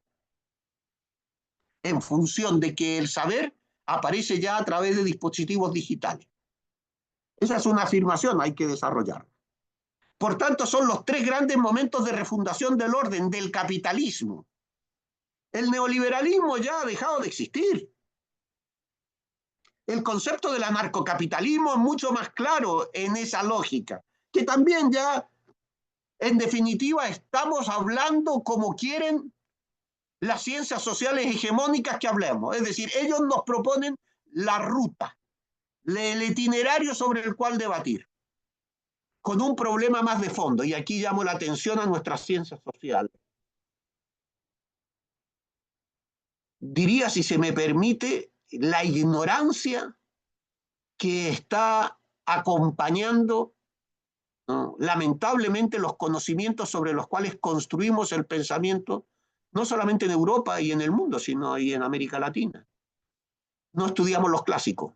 [SPEAKER 4] en función de que el saber aparece ya a través de dispositivos digitales. Esa es una afirmación, hay que desarrollarla. Por tanto, son los tres grandes momentos de refundación del orden, del capitalismo. El neoliberalismo ya ha dejado de existir. El concepto del anarcocapitalismo es mucho más claro en esa lógica, que también ya, en definitiva, estamos hablando como quieren las ciencias sociales hegemónicas que hablemos. Es decir, ellos nos proponen la ruta, el itinerario sobre el cual debatir, con un problema más de fondo, y aquí llamo la atención a nuestras ciencias sociales. Diría, si se me permite, la ignorancia que está acompañando, ¿no?, lamentablemente, los conocimientos sobre los cuales construimos el pensamiento, no solamente en Europa y en el mundo, sino y en América Latina. No estudiamos los clásicos.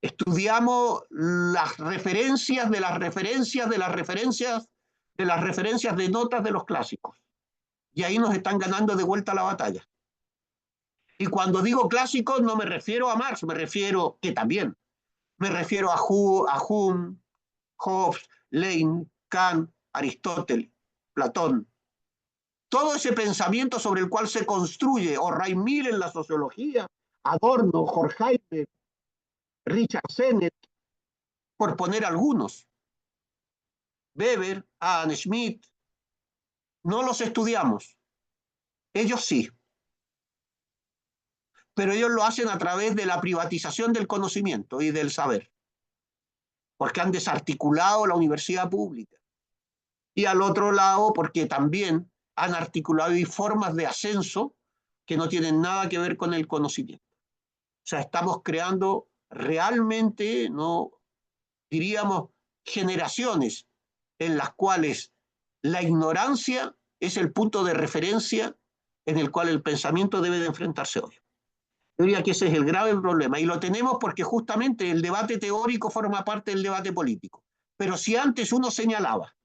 [SPEAKER 4] Estudiamos las referencias de las referencias de las referencias de las referencias de notas de los clásicos. Y ahí nos están ganando de vuelta la batalla. Y cuando digo clásicos no me refiero a Marx, me refiero a Hume, Hobbes, Lenin, Kant, Aristóteles, Platón. Todo ese pensamiento sobre el cual se construye, o Ray Miller en la sociología, Adorno, Horkheimer, Richard Sennett, por poner algunos. Weber, Adam Smith, no los estudiamos. Ellos sí. Pero ellos lo hacen a través de la privatización del conocimiento y del saber, porque han desarticulado la universidad pública. Y al otro lado, porque también han articulado formas de ascenso que no tienen nada que ver con el conocimiento. O sea, estamos creando realmente, no diríamos generaciones en las cuales la ignorancia es el punto de referencia en el cual el pensamiento debe de enfrentarse hoy. Yo diría que ese es el grave problema, y lo tenemos porque justamente el debate teórico forma parte del debate político. Pero si antes uno señalaba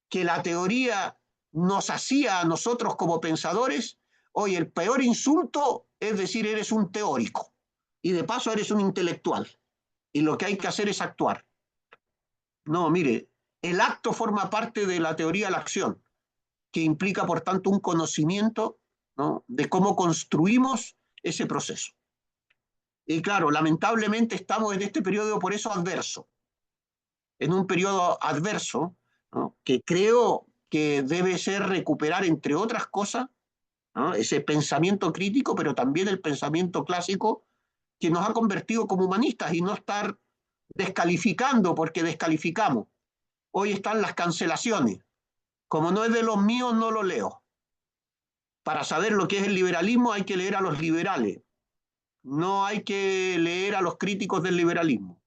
[SPEAKER 4] que la teoría nos hacía a nosotros como pensadores, hoy el peor insulto es decir eres un teórico, y de paso eres un intelectual, y lo que hay que hacer es actuar. No, mire, el acto forma parte de la teoría de la acción, que implica, por tanto, un conocimiento, ¿no?, de cómo construimos ese proceso. Y claro, lamentablemente estamos en este periodo por eso adverso, en un periodo adverso, ¿no?, que creo que debe ser recuperar, entre otras cosas, ¿no?, ese pensamiento crítico, pero también el pensamiento clásico que nos ha convertido como humanistas, y no estar descalificando porque descalificamos. Hoy están las cancelaciones. Como no es de los míos, no lo leo. Para saber lo que es el liberalismo hay que leer a los liberales. No hay que leer a los críticos del liberalismo.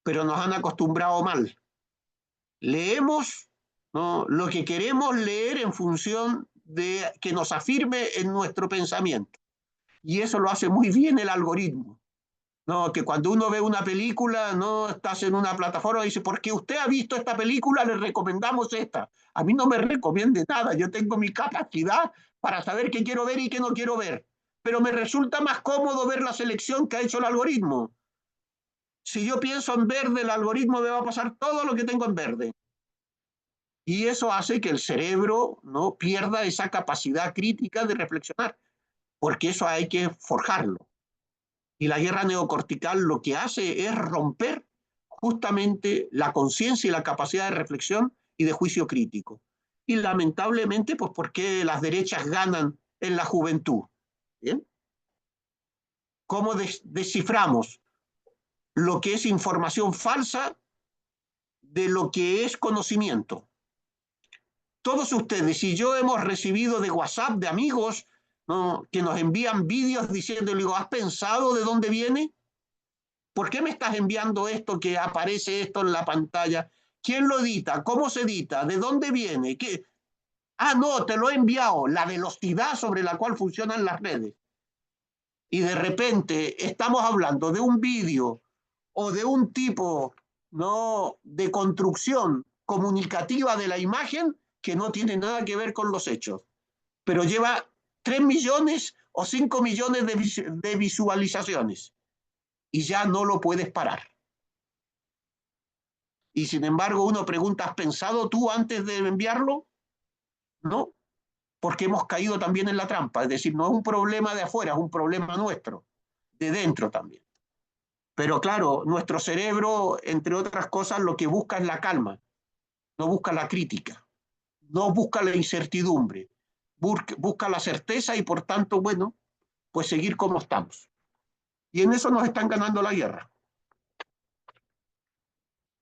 [SPEAKER 4] Pero nos han acostumbrado mal. Leemos, ¿no?, lo que queremos leer en función de que nos afirme en nuestro pensamiento. Y eso lo hace muy bien el algoritmo. No, que cuando uno ve una película, no estás en una plataforma y dice, porque usted ha visto esta película, le recomendamos esta. A mí no me recomiende nada, yo tengo mi capacidad para saber qué quiero ver y qué no quiero ver. Pero me resulta más cómodo ver la selección que ha hecho el algoritmo. Si yo pienso en verde, el algoritmo me va a pasar todo lo que tengo en verde. Y eso hace que el cerebro no pierda esa capacidad crítica de reflexionar, porque eso hay que forjarlo. Y la guerra neocortical lo que hace es romper justamente la conciencia y la capacidad de reflexión y de juicio crítico. Y lamentablemente, pues, ¿por qué las derechas ganan en la juventud? ¿Bien? ¿Cómo desciframos lo que es información falsa de lo que es conocimiento? Todos ustedes y yo hemos recibido de WhatsApp de amigos, ¿no?, que nos envían vídeos diciendo, digo, ¿has pensado de dónde viene? ¿Por qué me estás enviando esto, que aparece esto en la pantalla? ¿Quién lo edita? ¿Cómo se edita? ¿De dónde viene? ¿Qué? Ah, no, te lo he enviado. La velocidad sobre la cual funcionan las redes. Y de repente estamos hablando de un vídeo o de un tipo, ¿no?, de construcción comunicativa de la imagen que no tiene nada que ver con los hechos, pero lleva 3 millones o 5 millones de visualizaciones y ya no lo puedes parar. Y sin embargo uno pregunta, ¿has pensado tú antes de enviarlo? No, porque hemos caído también en la trampa. Es decir, no es un problema de afuera, es un problema nuestro, de dentro también. Pero claro, nuestro cerebro, entre otras cosas, lo que busca es la calma, no busca la crítica, no busca la incertidumbre, busca la certeza y por tanto, bueno, pues seguir como estamos. Y en eso nos están ganando la guerra.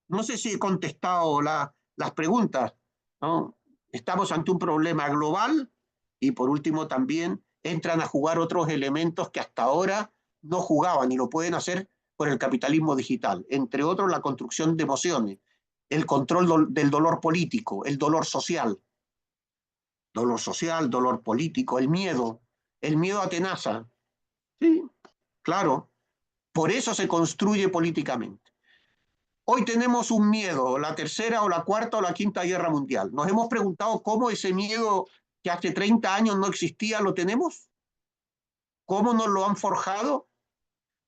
[SPEAKER 4] No sé si he contestado las preguntas, ¿no? Estamos ante un problema global y por último también entran a jugar otros elementos que hasta ahora no jugaban y lo pueden hacer por el capitalismo digital, entre otros la construcción de emociones, el control del dolor político, el dolor social, dolor político, el miedo atenaza. Sí, claro, por eso se construye políticamente. Hoy tenemos un miedo, la tercera o la cuarta o la quinta guerra mundial. ¿Nos hemos preguntado cómo ese miedo que hace 30 años no existía lo tenemos? ¿Cómo nos lo han forjado?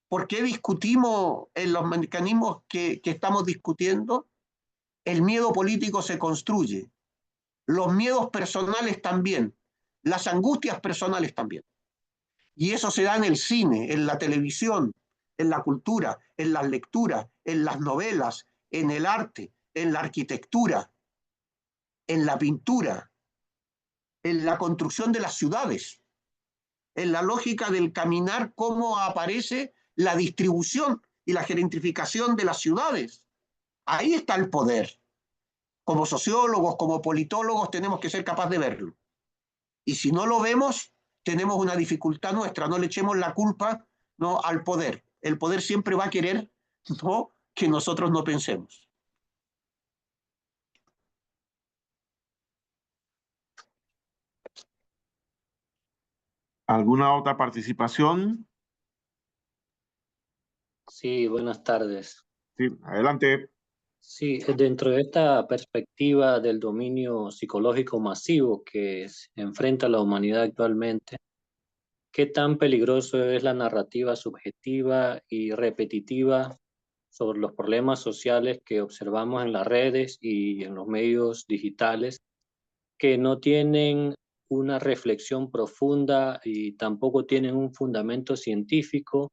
[SPEAKER 4] ¿Por qué discutimos en los mecanismos que estamos discutiendo? El miedo político se construye. Los miedos personales también. Las angustias personales también. Y eso se da en el cine, en la televisión, en la cultura, en las lecturas, en las novelas, en el arte, en la arquitectura, en la pintura, en la construcción de las ciudades, en la lógica del caminar, cómo aparece la distribución y la gentrificación de las ciudades. Ahí está el poder. Como sociólogos, como politólogos, tenemos que ser capaces de verlo. Y si no lo vemos, tenemos una dificultad nuestra. No le echemos la culpa, ¿no?, al poder. El poder siempre va a querer, ¿no?, que nosotros no pensemos.
[SPEAKER 1] ¿Alguna otra participación?
[SPEAKER 6] Sí, buenas tardes.
[SPEAKER 1] Sí, adelante.
[SPEAKER 6] Sí, dentro de esta perspectiva del dominio psicológico masivo que enfrenta la humanidad actualmente, ¿qué tan peligroso es la narrativa subjetiva y repetitiva sobre los problemas sociales que observamos en las redes y en los medios digitales, que no tienen una reflexión profunda y tampoco tienen un fundamento científico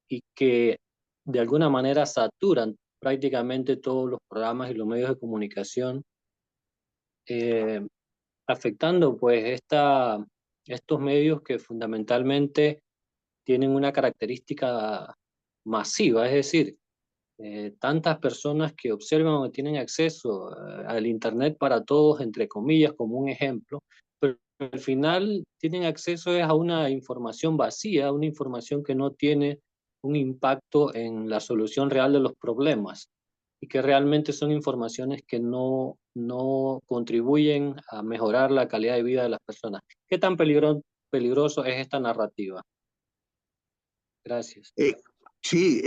[SPEAKER 6] y que de alguna manera saturan prácticamente todos los programas y los medios de comunicación, eh, afectando pues estos medios que fundamentalmente tienen una característica masiva, es decir, tantas personas que observan o tienen acceso al Internet para todos, entre comillas, como un ejemplo, pero al final tienen acceso es a una información vacía, una información que no tiene un impacto en la solución real de los problemas y que realmente son informaciones que no contribuyen a mejorar la calidad de vida de las personas. ¿Qué tan peligroso es esta narrativa? Gracias.
[SPEAKER 4] Sí,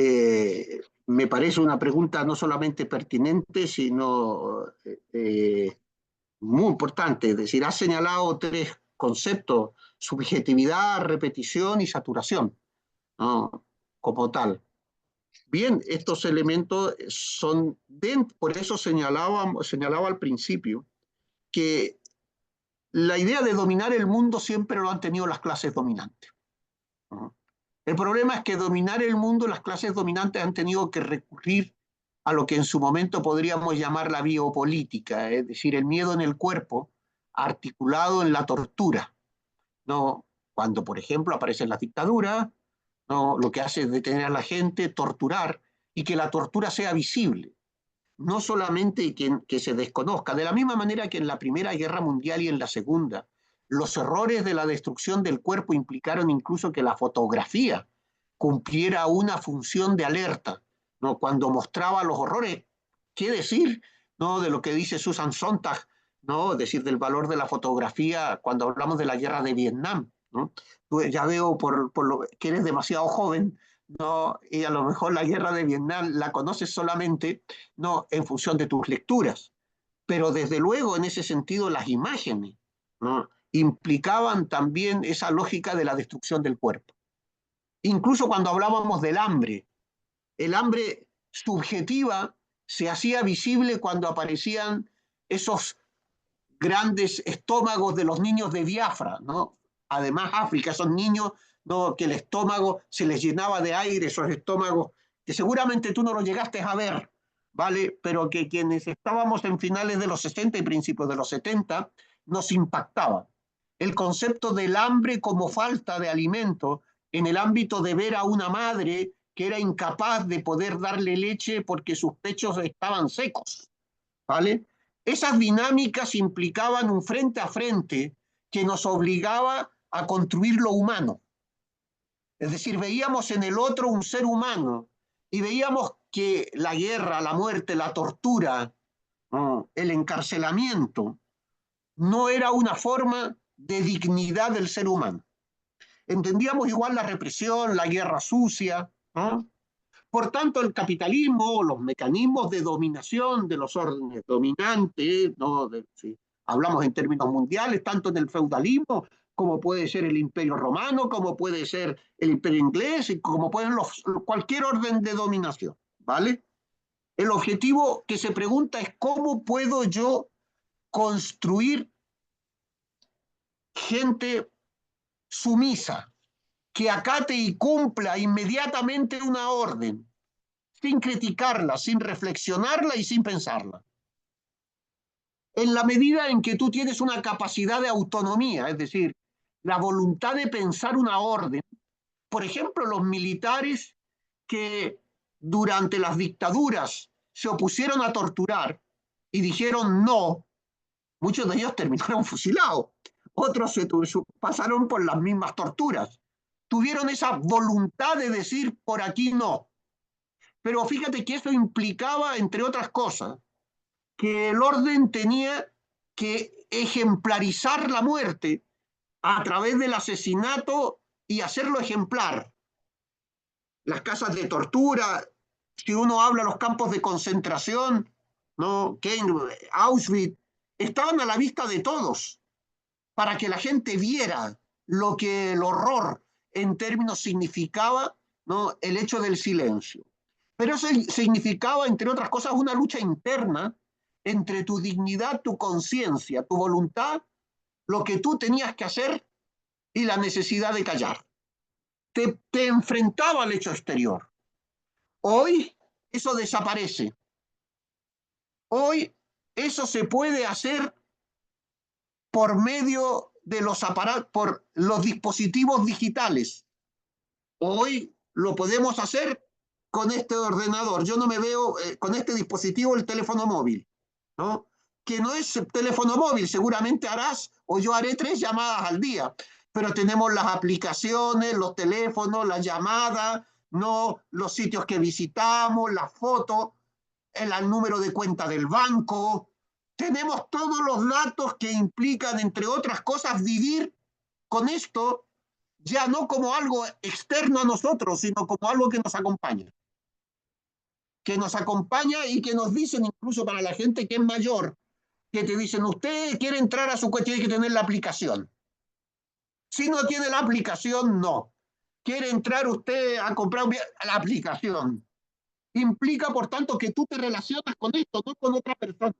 [SPEAKER 4] me parece una pregunta no solamente pertinente, sino muy importante. Es decir, has señalado tres conceptos: subjetividad, repetición y saturación, ¿no? Como tal. Bien, estos elementos son, por eso señalaba al principio, que la idea de dominar el mundo siempre lo han tenido las clases dominantes, ¿no? El problema es que dominar el mundo, las clases dominantes han tenido que recurrir a lo que en su momento podríamos llamar la biopolítica, es decir, el miedo en el cuerpo articulado en la tortura, ¿no? Cuando, por ejemplo, aparecen las dictaduras, ¿no? Lo que hace es detener a la gente, torturar, y que la tortura sea visible, no solamente que se desconozca. De la misma manera que en la Primera Guerra Mundial y en la Segunda, los errores de la destrucción del cuerpo implicaron incluso que la fotografía cumpliera una función de alerta, ¿no? Cuando mostraba los horrores. ¿Qué decir, no, de lo que dice Susan Sontag, no? Es decir, del valor de la fotografía cuando hablamos de la guerra de Vietnam, ¿no? Tú ya veo por lo que eres demasiado joven, ¿no? Y a lo mejor la guerra de Vietnam la conoces solamente, no en función de tus lecturas, pero desde luego en ese sentido las imágenes, ¿no? Implicaban también esa lógica de la destrucción del cuerpo. Incluso cuando hablábamos del hambre, el hambre subjetiva se hacía visible cuando aparecían esos grandes estómagos de los niños de Biafra, ¿no? Además, África, esos niños, ¿no? Que el estómago se les llenaba de aire, esos estómagos que seguramente tú no los llegaste a ver, ¿vale? Pero que quienes estábamos en finales de los 60 y principios de los 70 nos impactaba. El concepto del hambre como falta de alimento en el ámbito de ver a una madre que era incapaz de poder darle leche porque sus pechos estaban secos, ¿vale? Esas dinámicas implicaban un frente a frente que nos obligaba a construir lo humano. Es decir, veíamos en el otro un ser humano y veíamos que la guerra, la muerte, la tortura, el encarcelamiento, no era una forma de dignidad del ser humano. Entendíamos igual la represión, la guerra sucia, ¿no? Por tanto, el capitalismo, los mecanismos de dominación de los órdenes dominantes, ¿no? Sí, hablamos en términos mundiales, tanto en el feudalismo como puede ser el imperio romano, como puede ser el imperio inglés, y como pueden cualquier orden de dominación, ¿vale? El objetivo que se pregunta es cómo puedo yo construir gente sumisa, que acate y cumpla inmediatamente una orden, sin criticarla, sin reflexionarla y sin pensarla. En la medida en que tú tienes una capacidad de autonomía, es decir, la voluntad de pensar una orden, por ejemplo, los militares que durante las dictaduras se opusieron a torturar y dijeron no, muchos de ellos terminaron fusilados, otros pasaron por las mismas torturas, tuvieron esa voluntad de decir por aquí no. Pero fíjate que eso implicaba, entre otras cosas, que el orden tenía que ejemplarizar la muerte a través del asesinato y hacerlo ejemplar. Las casas de tortura, si uno habla de los campos de concentración, ¿no? Auschwitz, estaban a la vista de todos, para que la gente viera lo que el horror en términos significaba, ¿no? El hecho del silencio. Pero eso significaba, entre otras cosas, una lucha interna entre tu dignidad, tu conciencia, tu voluntad, lo que tú tenías que hacer y la necesidad de callar. Te enfrentaba al hecho exterior. Hoy eso desaparece. Hoy eso se puede hacer por medio de los aparatos, por los dispositivos digitales. Hoy lo podemos hacer con este ordenador. Yo no me veo con este dispositivo, el teléfono móvil, ¿no? Que no es teléfono móvil, seguramente harás o yo haré 3 llamadas al día, pero tenemos las aplicaciones, los teléfonos, las llamadas, ¿no? Los sitios que visitamos, las fotos, el número de cuenta del banco. Tenemos todos los datos que implican, entre otras cosas, vivir con esto ya no como algo externo a nosotros, sino como algo que nos acompaña. Que nos acompaña y que nos dicen, incluso para la gente que es mayor, que te dicen, usted quiere entrar a su cuenta, tiene que tener la aplicación. Si no tiene la aplicación, no. Quiere entrar usted a comprar la aplicación. Implica, por tanto, que tú te relacionas con esto, no con otra persona.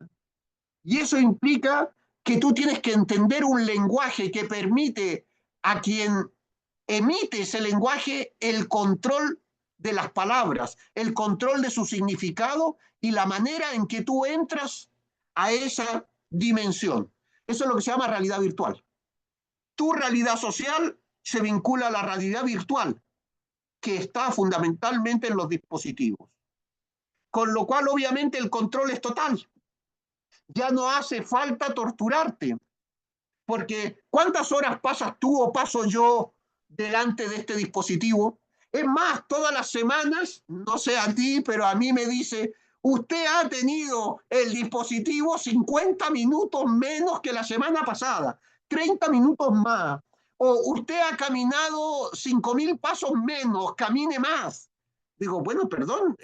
[SPEAKER 4] Y eso implica que tú tienes que entender un lenguaje que permite a quien emite ese lenguaje el control de las palabras, el control de su significado y la manera en que tú entras a esa dimensión. Eso es lo que se llama realidad virtual. Tu realidad social se vincula a la realidad virtual, que está fundamentalmente en los dispositivos. Con lo cual, obviamente, el control es total. Ya no hace falta torturarte, porque ¿cuántas horas pasas tú o paso yo delante de este dispositivo? Es más, todas las semanas, no sé a ti, pero a mí me dice, usted ha tenido el dispositivo 50 minutos menos que la semana pasada, 30 minutos más, o usted ha caminado 5.000 pasos menos, camine más. Digo, bueno, perdón,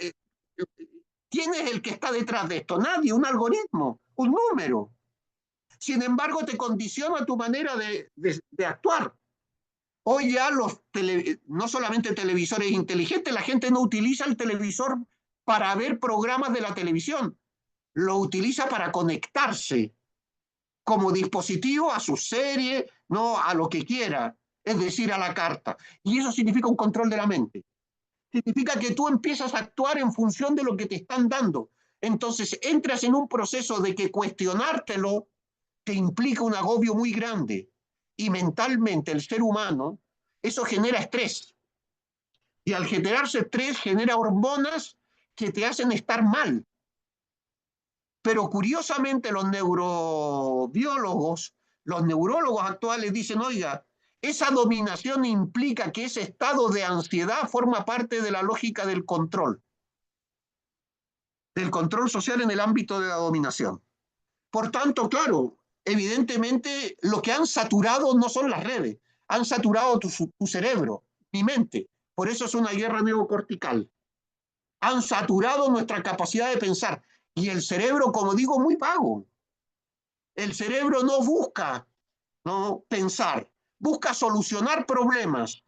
[SPEAKER 4] ¿quién es el que está detrás de esto? Nadie, un algoritmo, un número. Sin embargo, te condiciona tu manera de actuar. Hoy ya no solamente televisores inteligentes, la gente no utiliza el televisor para ver programas de la televisión, lo utiliza para conectarse como dispositivo a su serie, no a lo que quiera, es decir, a la carta. Y eso significa un control de la mente. Significa que tú empiezas a actuar en función de lo que te están dando. Entonces entras en un proceso de que cuestionártelo te implica un agobio muy grande. Y mentalmente el ser humano, eso genera estrés. Y al generarse estrés genera hormonas que te hacen estar mal. Pero curiosamente los neurobiólogos, los neurólogos actuales dicen, oiga, esa dominación implica que ese estado de ansiedad forma parte de la lógica del control social en el ámbito de la dominación. Por tanto, claro, evidentemente lo que han saturado no son las redes, han saturado tu cerebro, mi mente. Por eso es una guerra neocortical. Han saturado nuestra capacidad de pensar. Y el cerebro, como digo, muy vago. El cerebro no busca, ¿no?, pensar, busca solucionar problemas.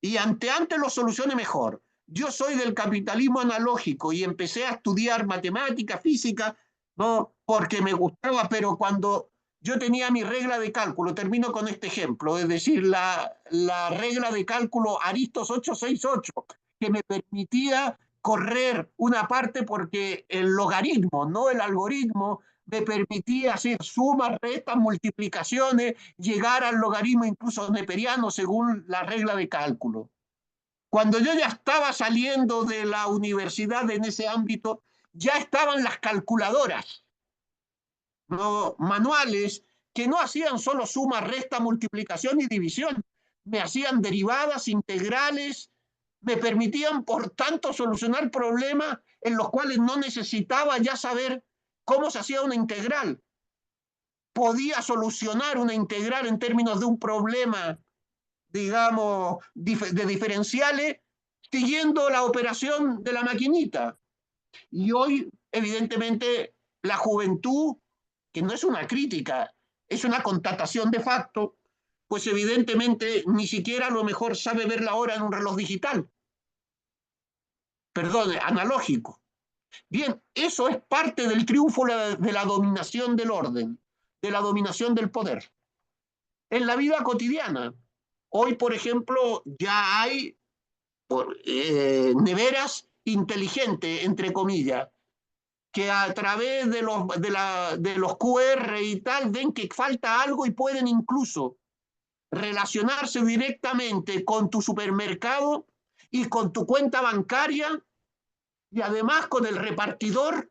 [SPEAKER 4] Y antes lo solucione mejor. Yo soy del capitalismo analógico y empecé a estudiar matemática, física, ¿no?, porque me gustaba, pero cuando yo tenía mi regla de cálculo, termino con este ejemplo, es decir, la regla de cálculo Aristos 868, que me permitía correr una parte porque el logaritmo, no el algoritmo, me permitía hacer sumas, restas, multiplicaciones, llegar al logaritmo incluso neperiano según la regla de cálculo. Cuando yo ya estaba saliendo de la universidad en ese ámbito, ya estaban las calculadoras, ¿no?, manuales, que no hacían solo suma, resta, multiplicación y división, me hacían derivadas, integrales, me permitían, por tanto, solucionar problemas en los cuales no necesitaba ya saber cómo se hacía una integral. podía solucionar una integral en términos de un problema, digamos, de diferenciales, siguiendo la operación de la maquinita. Y hoy, evidentemente, la juventud, que no es una crítica, es una constatación de facto, pues evidentemente ni siquiera a lo mejor sabe ver la hora en un reloj digital. Perdón, analógico. Bien, eso es parte del triunfo de la dominación del orden, de la dominación del poder. En la vida cotidiana, hoy, por ejemplo, ya hay neveras inteligentes, entre comillas, que a través de los QR y tal ven que falta algo y pueden incluso relacionarse directamente con tu supermercado y con tu cuenta bancaria y además con el repartidor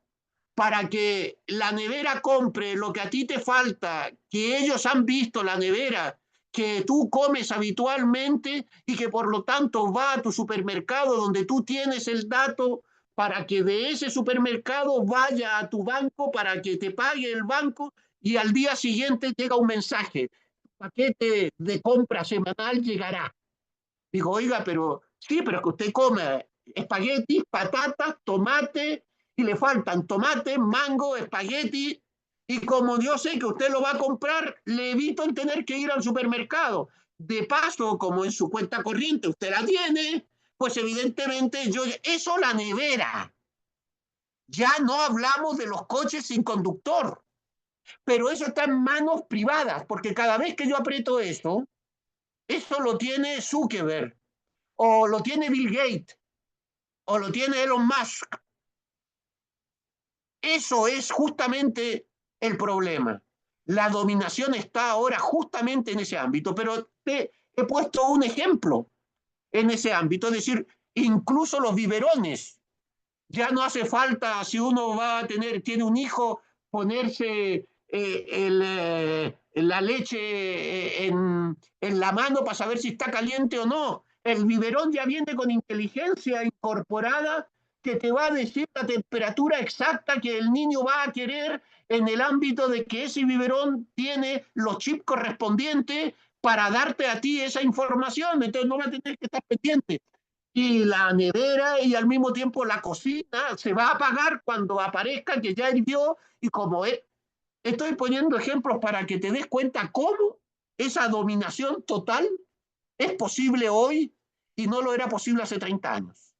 [SPEAKER 4] para que la nevera compre lo que a ti te falta, que ellos han visto la nevera que tú comes habitualmente y que por lo tanto va a tu supermercado donde tú tienes el dato para que de ese supermercado vaya a tu banco para que te pague el banco y al día siguiente llega un mensaje, tu paquete de compra semanal llegará. Digo, oiga, pero sí, pero es que usted come espaguetis, patatas, tomate, y le faltan tomate, mango, espagueti, y como yo sé que usted lo va a comprar, le evito en tener que ir al supermercado. De paso, como en su cuenta corriente usted la tiene, pues evidentemente eso la nevera. Ya no hablamos de los coches sin conductor, pero eso está en manos privadas, porque cada vez que yo aprieto eso lo tiene Zuckerberg, o lo tiene Bill Gates, o lo tiene Elon Musk. Eso es justamente el problema. La dominación está ahora justamente en ese ámbito, pero te he puesto un ejemplo en ese ámbito, es decir, incluso los biberones. Ya no hace falta, si uno tiene un hijo, ponerse la leche en la mano para saber si está caliente o no. El biberón ya viene con inteligencia incorporada que te va a decir la temperatura exacta que el niño va a querer en el ámbito de que ese biberón tiene los chips correspondientes para darte a ti esa información. Entonces no va a tener que estar pendiente. Y la nevera y al mismo tiempo la cocina se va a apagar cuando aparezca que ya hirvió y como es. Estoy poniendo ejemplos para que te des cuenta cómo esa dominación total es posible hoy y no lo era posible hace 30 años.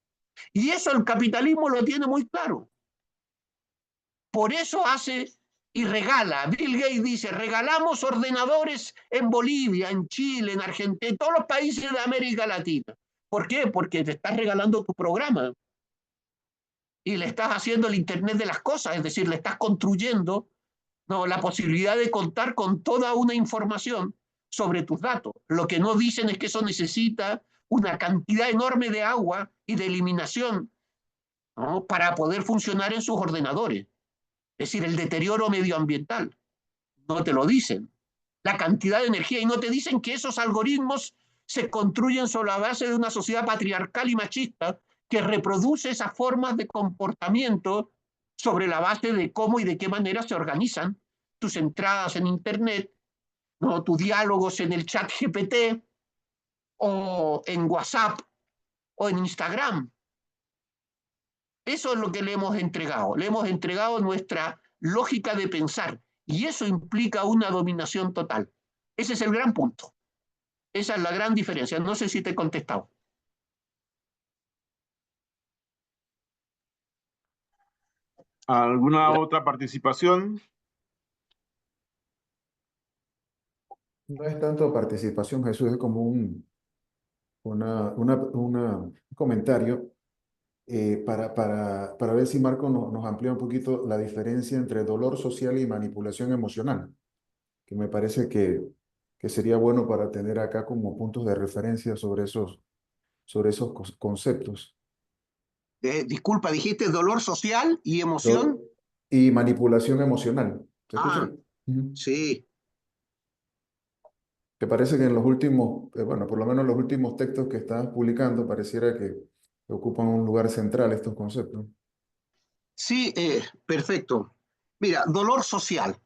[SPEAKER 4] Y eso el capitalismo lo tiene muy claro. Por eso hace y regala. Bill Gates dice, regalamos ordenadores en Bolivia, en Chile, en Argentina, en todos los países de América Latina. ¿Por qué? Porque te estás regalando tu programa y le estás haciendo el Internet de las cosas, es decir, le estás construyendo, ¿no?, la posibilidad de contar con toda una información sobre tus datos. Lo que no dicen es que eso necesita una cantidad enorme de agua y de eliminación, ¿no?, para poder funcionar en sus ordenadores. Es decir, el deterioro medioambiental. No te lo dicen. La cantidad de energía. Y no te dicen que esos algoritmos se construyen sobre la base de una sociedad patriarcal y machista que reproduce esas formas de comportamiento sobre la base de cómo y de qué manera se organizan tus entradas en Internet, ¿no?, tus diálogos en el chat GPT o en WhatsApp o en Instagram. Eso es lo que le hemos entregado. Le hemos entregado nuestra lógica de pensar y eso implica una dominación total. Ese es el gran punto. Esa es la gran diferencia. No sé si te he contestado.
[SPEAKER 1] ¿Alguna otra participación?
[SPEAKER 5] No es tanto participación, Jesús, es como un comentario para ver si Marco nos amplía un poquito la diferencia entre dolor social y manipulación emocional, que me parece que sería bueno para tener acá como puntos de referencia sobre esos conceptos.
[SPEAKER 4] Disculpa, dijiste dolor social y emoción.
[SPEAKER 5] Y manipulación emocional. ¿Se escucha?
[SPEAKER 4] Sí.
[SPEAKER 5] Que parece que en los últimos, bueno, por lo menos en los últimos textos que estás publicando, pareciera que ocupan un lugar central estos conceptos.
[SPEAKER 4] Sí, perfecto. Mira, dolor social.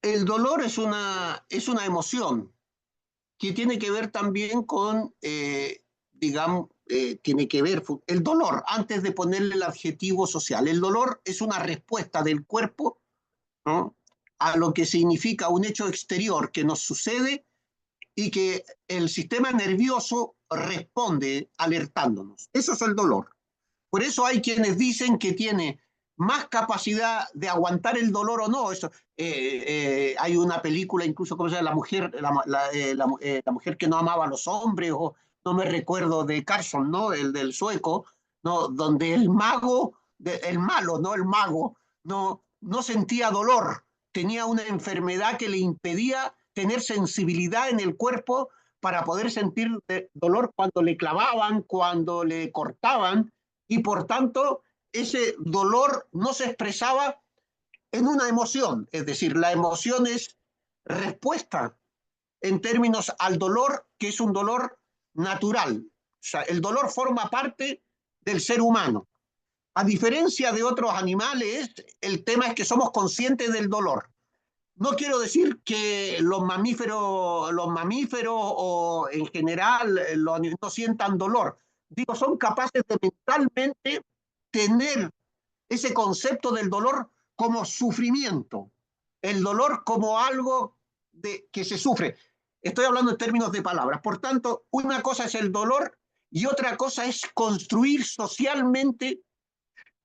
[SPEAKER 4] el dolor es una emoción que tiene que ver también con, digamos, tiene que ver, el dolor, antes de ponerle el adjetivo social, el dolor es una respuesta del cuerpo, ¿no?, a lo que significa un hecho exterior que nos sucede y que el sistema nervioso responde alertándonos. Eso es el dolor. Por eso hay quienes dicen que tiene más capacidad de aguantar el dolor o no. Eso, hay una película, incluso, ¿cómo se llama? La mujer que no amaba a los hombres, o no me recuerdo, de Carson, ¿no? El del sueco, ¿no? Donde el mago, el malo, ¿no? El mago, no sentía dolor, tenía una enfermedad que le impedía tener sensibilidad en el cuerpo para poder sentir dolor cuando le clavaban, cuando le cortaban, y por tanto ese dolor no se expresaba en una emoción, es decir, la emoción es respuesta en términos al dolor, que es un dolor natural. O sea, el dolor forma parte del ser humano. A diferencia de otros animales, el tema es que somos conscientes del dolor. No quiero decir que los mamíferos o en general no sientan dolor. Digo, son capaces de mentalmente tener ese concepto del dolor como sufrimiento, el dolor como algo que se sufre. Estoy hablando en términos de palabras. Por tanto, una cosa es el dolor y otra cosa es construir socialmente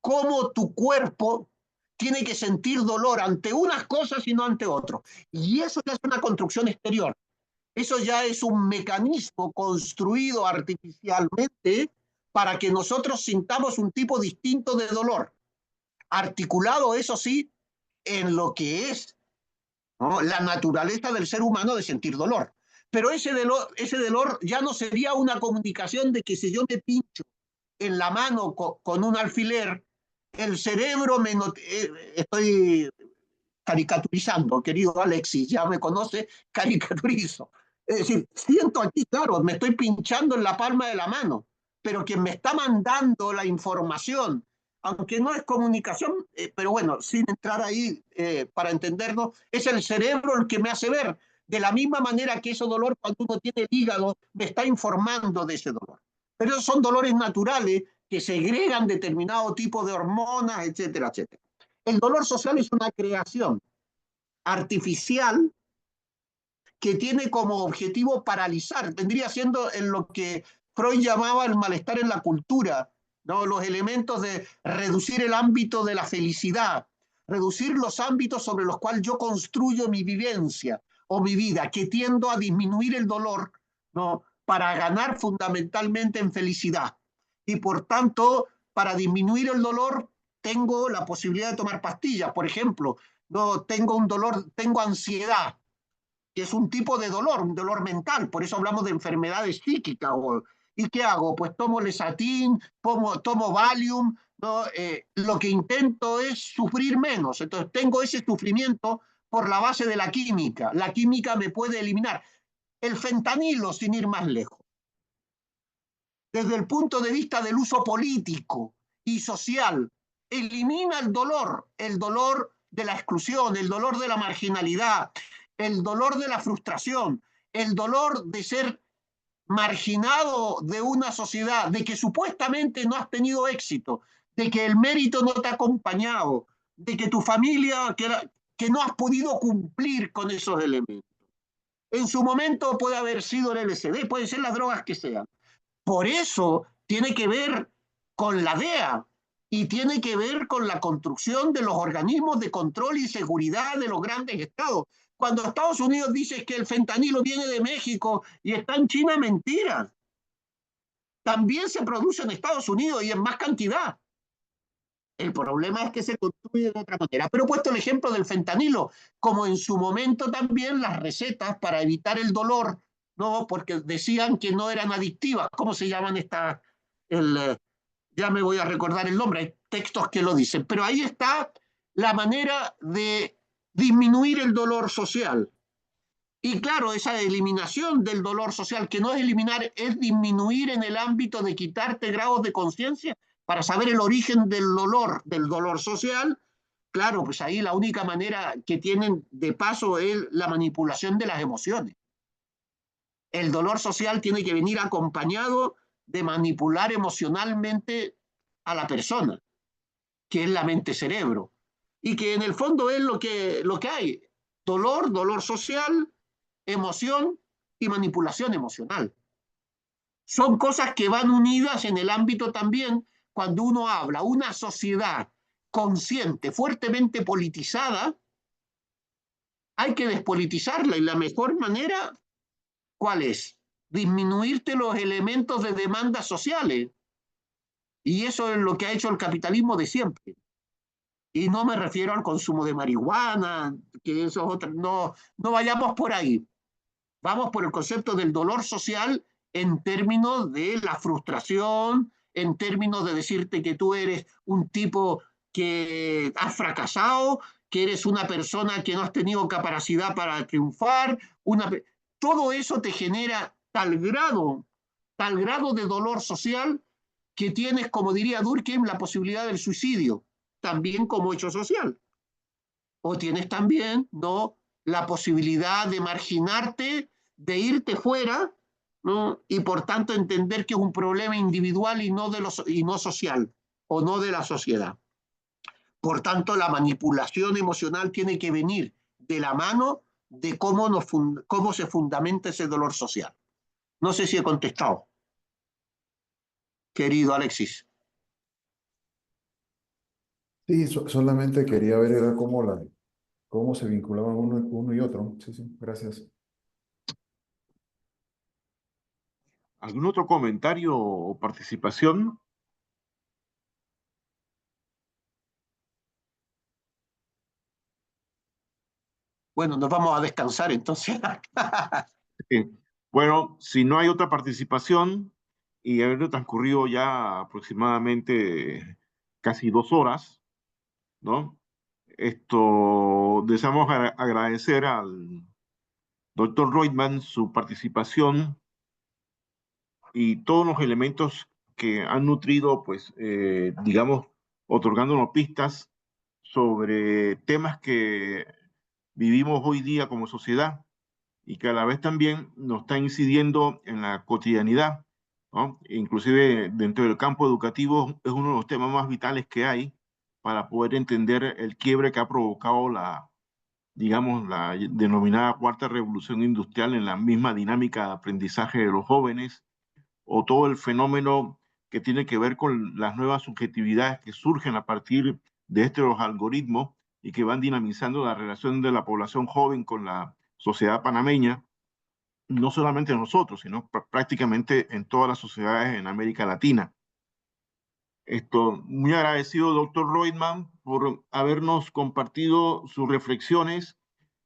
[SPEAKER 4] cómo tu cuerpo tiene que sentir dolor ante unas cosas y no ante otras. Y eso ya es una construcción exterior. Eso ya es un mecanismo construido artificialmente para que nosotros sintamos un tipo distinto de dolor, articulado, eso sí, en lo que es, ¿no?, la naturaleza del ser humano de sentir dolor. Pero ese dolor ya no sería una comunicación de que si yo me pincho en la mano con un alfiler, el cerebro estoy caricaturizando, querido Alexis, ya me conoce, caricaturizo. Es decir, siento aquí, claro, me estoy pinchando en la palma de la mano, pero quien me está mandando la información, aunque no es comunicación, pero bueno, sin entrar ahí para entendernos, es el cerebro el que me hace ver. De la misma manera que ese dolor, cuando uno tiene el hígado, me está informando de ese dolor. Pero esos son dolores naturales que segregan determinado tipo de hormonas, etcétera, etcétera. El dolor social es una creación artificial que tiene como objetivo paralizar, vendría siendo en lo que Freud llamaba el malestar en la cultura, ¿no?, los elementos de reducir el ámbito de la felicidad, reducir los ámbitos sobre los cuales yo construyo mi vivencia o mi vida, que tiendo a disminuir el dolor, ¿no?, para ganar fundamentalmente en felicidad. Y por tanto, para disminuir el dolor, tengo la posibilidad de tomar pastillas. Por ejemplo, no tengo un dolor, tengo ansiedad, que es un tipo de dolor, un dolor mental, por eso hablamos de enfermedades psíquicas. ¿Y qué hago? Pues tomo Lesatin, tomo Valium, ¿no? Lo que intento es sufrir menos, entonces tengo ese sufrimiento por la base de la química. La química me puede eliminar. El fentanilo, sin ir más lejos, desde el punto de vista del uso político y social, elimina el dolor de la exclusión, el dolor de la marginalidad, el dolor de la frustración, el dolor de ser marginado de una sociedad, de que supuestamente no has tenido éxito, de que el mérito no te ha acompañado, de que tu familia, que no has podido cumplir con esos elementos. En su momento puede haber sido el LSD, pueden ser las drogas que sean. Por eso tiene que ver con la DEA y tiene que ver con la construcción de los organismos de control y seguridad de los grandes estados. Cuando Estados Unidos dice que el fentanilo viene de México y está en China, mentira. También se produce en Estados Unidos y en más cantidad. El problema es que se construye de otra manera. Pero he puesto el ejemplo del fentanilo, como en su momento también las recetas para evitar el dolor, ¿no?, porque decían que no eran adictivas. ¿Cómo se llaman estas? Ya me voy a recordar el nombre, hay textos que lo dicen. Pero ahí está la manera de disminuir el dolor social. Y claro, esa eliminación del dolor social, que no es eliminar, es disminuir en el ámbito de quitarte grados de conciencia para saber el origen del dolor social. claro, pues ahí la única manera que tienen de paso es la manipulación de las emociones. El dolor social tiene que venir acompañado de manipular emocionalmente a la persona, que es la mente-cerebro, y que en el fondo es lo que hay: dolor, dolor social, emoción y manipulación emocional. Son cosas que van unidas en el ámbito también cuando uno habla. Una sociedad consciente, fuertemente politizada, hay que despolitizarla, y la mejor manera, ¿cuál es? Disminuirte los elementos de demandas sociales. Y eso es lo que ha hecho el capitalismo de siempre. Y no me refiero al consumo de marihuana, que eso es otra. No, no vayamos por ahí. Vamos por el concepto del dolor social en términos de la frustración, en términos de decirte que tú eres un tipo que has fracasado, que eres una persona que no has tenido capacidad para triunfar. Todo eso te genera tal grado de dolor social, que tienes, como diría Durkheim, la posibilidad del suicidio, también como hecho social. O tienes también, ¿no?, la posibilidad de marginarte, de irte fuera, ¿no?, y por tanto entender que es un problema individual y no social, o no de la sociedad. Por tanto, la manipulación emocional tiene que venir de la mano de cómo se fundamenta ese dolor social. No sé si he contestado, querido Alexis.
[SPEAKER 5] Sí, solamente quería ver era cómo se vinculaban uno y otro. Sí, sí, gracias.
[SPEAKER 1] ¿Algún otro comentario o participación?
[SPEAKER 4] Bueno, nos vamos a descansar entonces.
[SPEAKER 1] Bueno, si no hay otra participación y habiendo transcurrido ya aproximadamente casi 2 horas, ¿no? Deseamos agradecer al doctor Reutemann su participación y todos los elementos que han nutrido, pues, digamos, otorgándonos pistas sobre temas que vivimos hoy día como sociedad y que a la vez también nos está incidiendo en la cotidianidad, ¿no? Inclusive dentro del campo educativo es uno de los temas más vitales que hay para poder entender el quiebre que ha provocado digamos, la denominada cuarta revolución industrial en la misma dinámica de aprendizaje de los jóvenes, o todo el fenómeno que tiene que ver con las nuevas subjetividades que surgen a partir de estos algoritmos y que van dinamizando la relación de la población joven con la sociedad panameña, no solamente nosotros, sino prácticamente en todas las sociedades en América Latina. Muy agradecido, doctor Reutemann, por habernos compartido sus reflexiones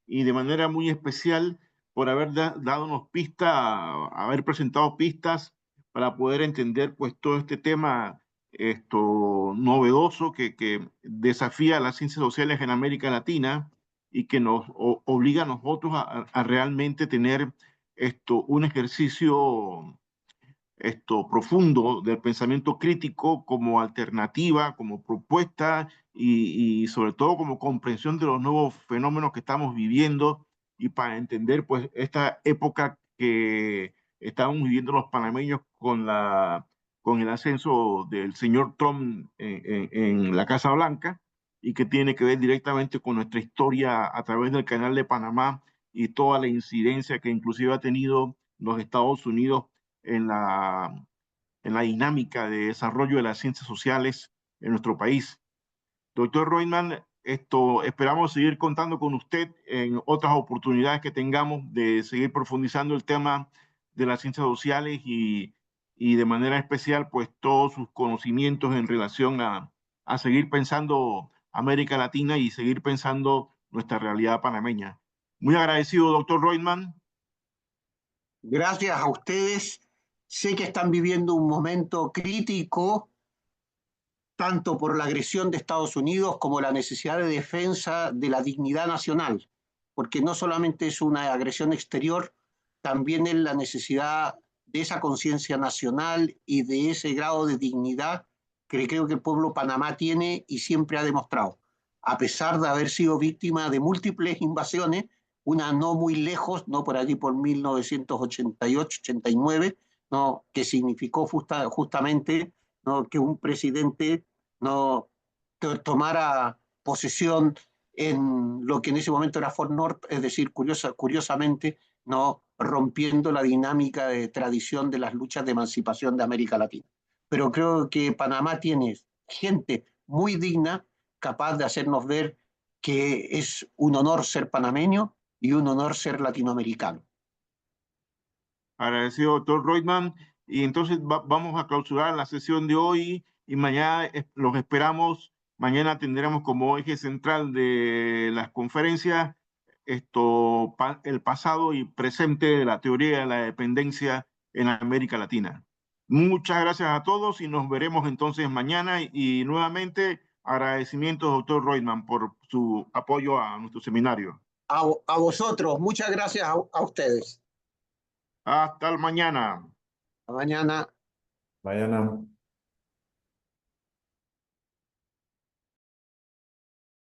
[SPEAKER 1] y de manera muy especial por haber dado pistas, haber presentado pistas para poder entender pues todo este tema novedoso que desafía las ciencias sociales en América Latina y que nos obliga a nosotros a realmente tener un ejercicio profundo del pensamiento crítico como alternativa, como propuesta y sobre todo como comprensión de los nuevos fenómenos que estamos viviendo y para entender pues esta época que estamos viviendo los panameños con el ascenso del señor Trump en la Casa Blanca y que tiene que ver directamente con nuestra historia a través del Canal de Panamá y toda la incidencia que inclusive ha tenido los Estados Unidos en la dinámica de desarrollo de las ciencias sociales en nuestro país. Doctor Reutemann, esperamos seguir contando con usted en otras oportunidades que tengamos de seguir profundizando el tema de las ciencias sociales y de manera especial, pues todos sus conocimientos en relación a seguir pensando América Latina y seguir pensando nuestra realidad panameña. Muy agradecido, doctor Reutemann.
[SPEAKER 4] Gracias a ustedes. Sé que están viviendo un momento crítico, tanto por la agresión de Estados Unidos como la necesidad de defensa de la dignidad nacional, porque no solamente es una agresión exterior, también es la necesidad de esa conciencia nacional y de ese grado de dignidad que creo que el pueblo Panamá tiene y siempre ha demostrado. a pesar de haber sido víctima de múltiples invasiones, una no muy lejos, no por allí por 1988-89, ¿no? Que significó justamente, ¿no? Que un presidente no tomara posesión en lo que en ese momento era Fort North, es decir, curiosamente, no rompiendo la dinámica de tradición de las luchas de emancipación de América Latina. Pero creo que Panamá tiene gente muy digna, capaz de hacernos ver que es un honor ser panameño y un honor ser latinoamericano.
[SPEAKER 1] Agradecido, doctor Reutemann. Y entonces vamos a clausurar la sesión de hoy y mañana los esperamos. Mañana tendremos como eje central de las conferencias el pasado y presente de la teoría de la dependencia en América Latina. Muchas gracias a todos y nos veremos entonces mañana. Y nuevamente agradecimientos, doctor Reutemann, por su apoyo a nuestro seminario.
[SPEAKER 4] A vosotros, muchas gracias a ustedes.
[SPEAKER 1] Hasta el mañana.
[SPEAKER 4] Hasta mañana.
[SPEAKER 5] Mañana.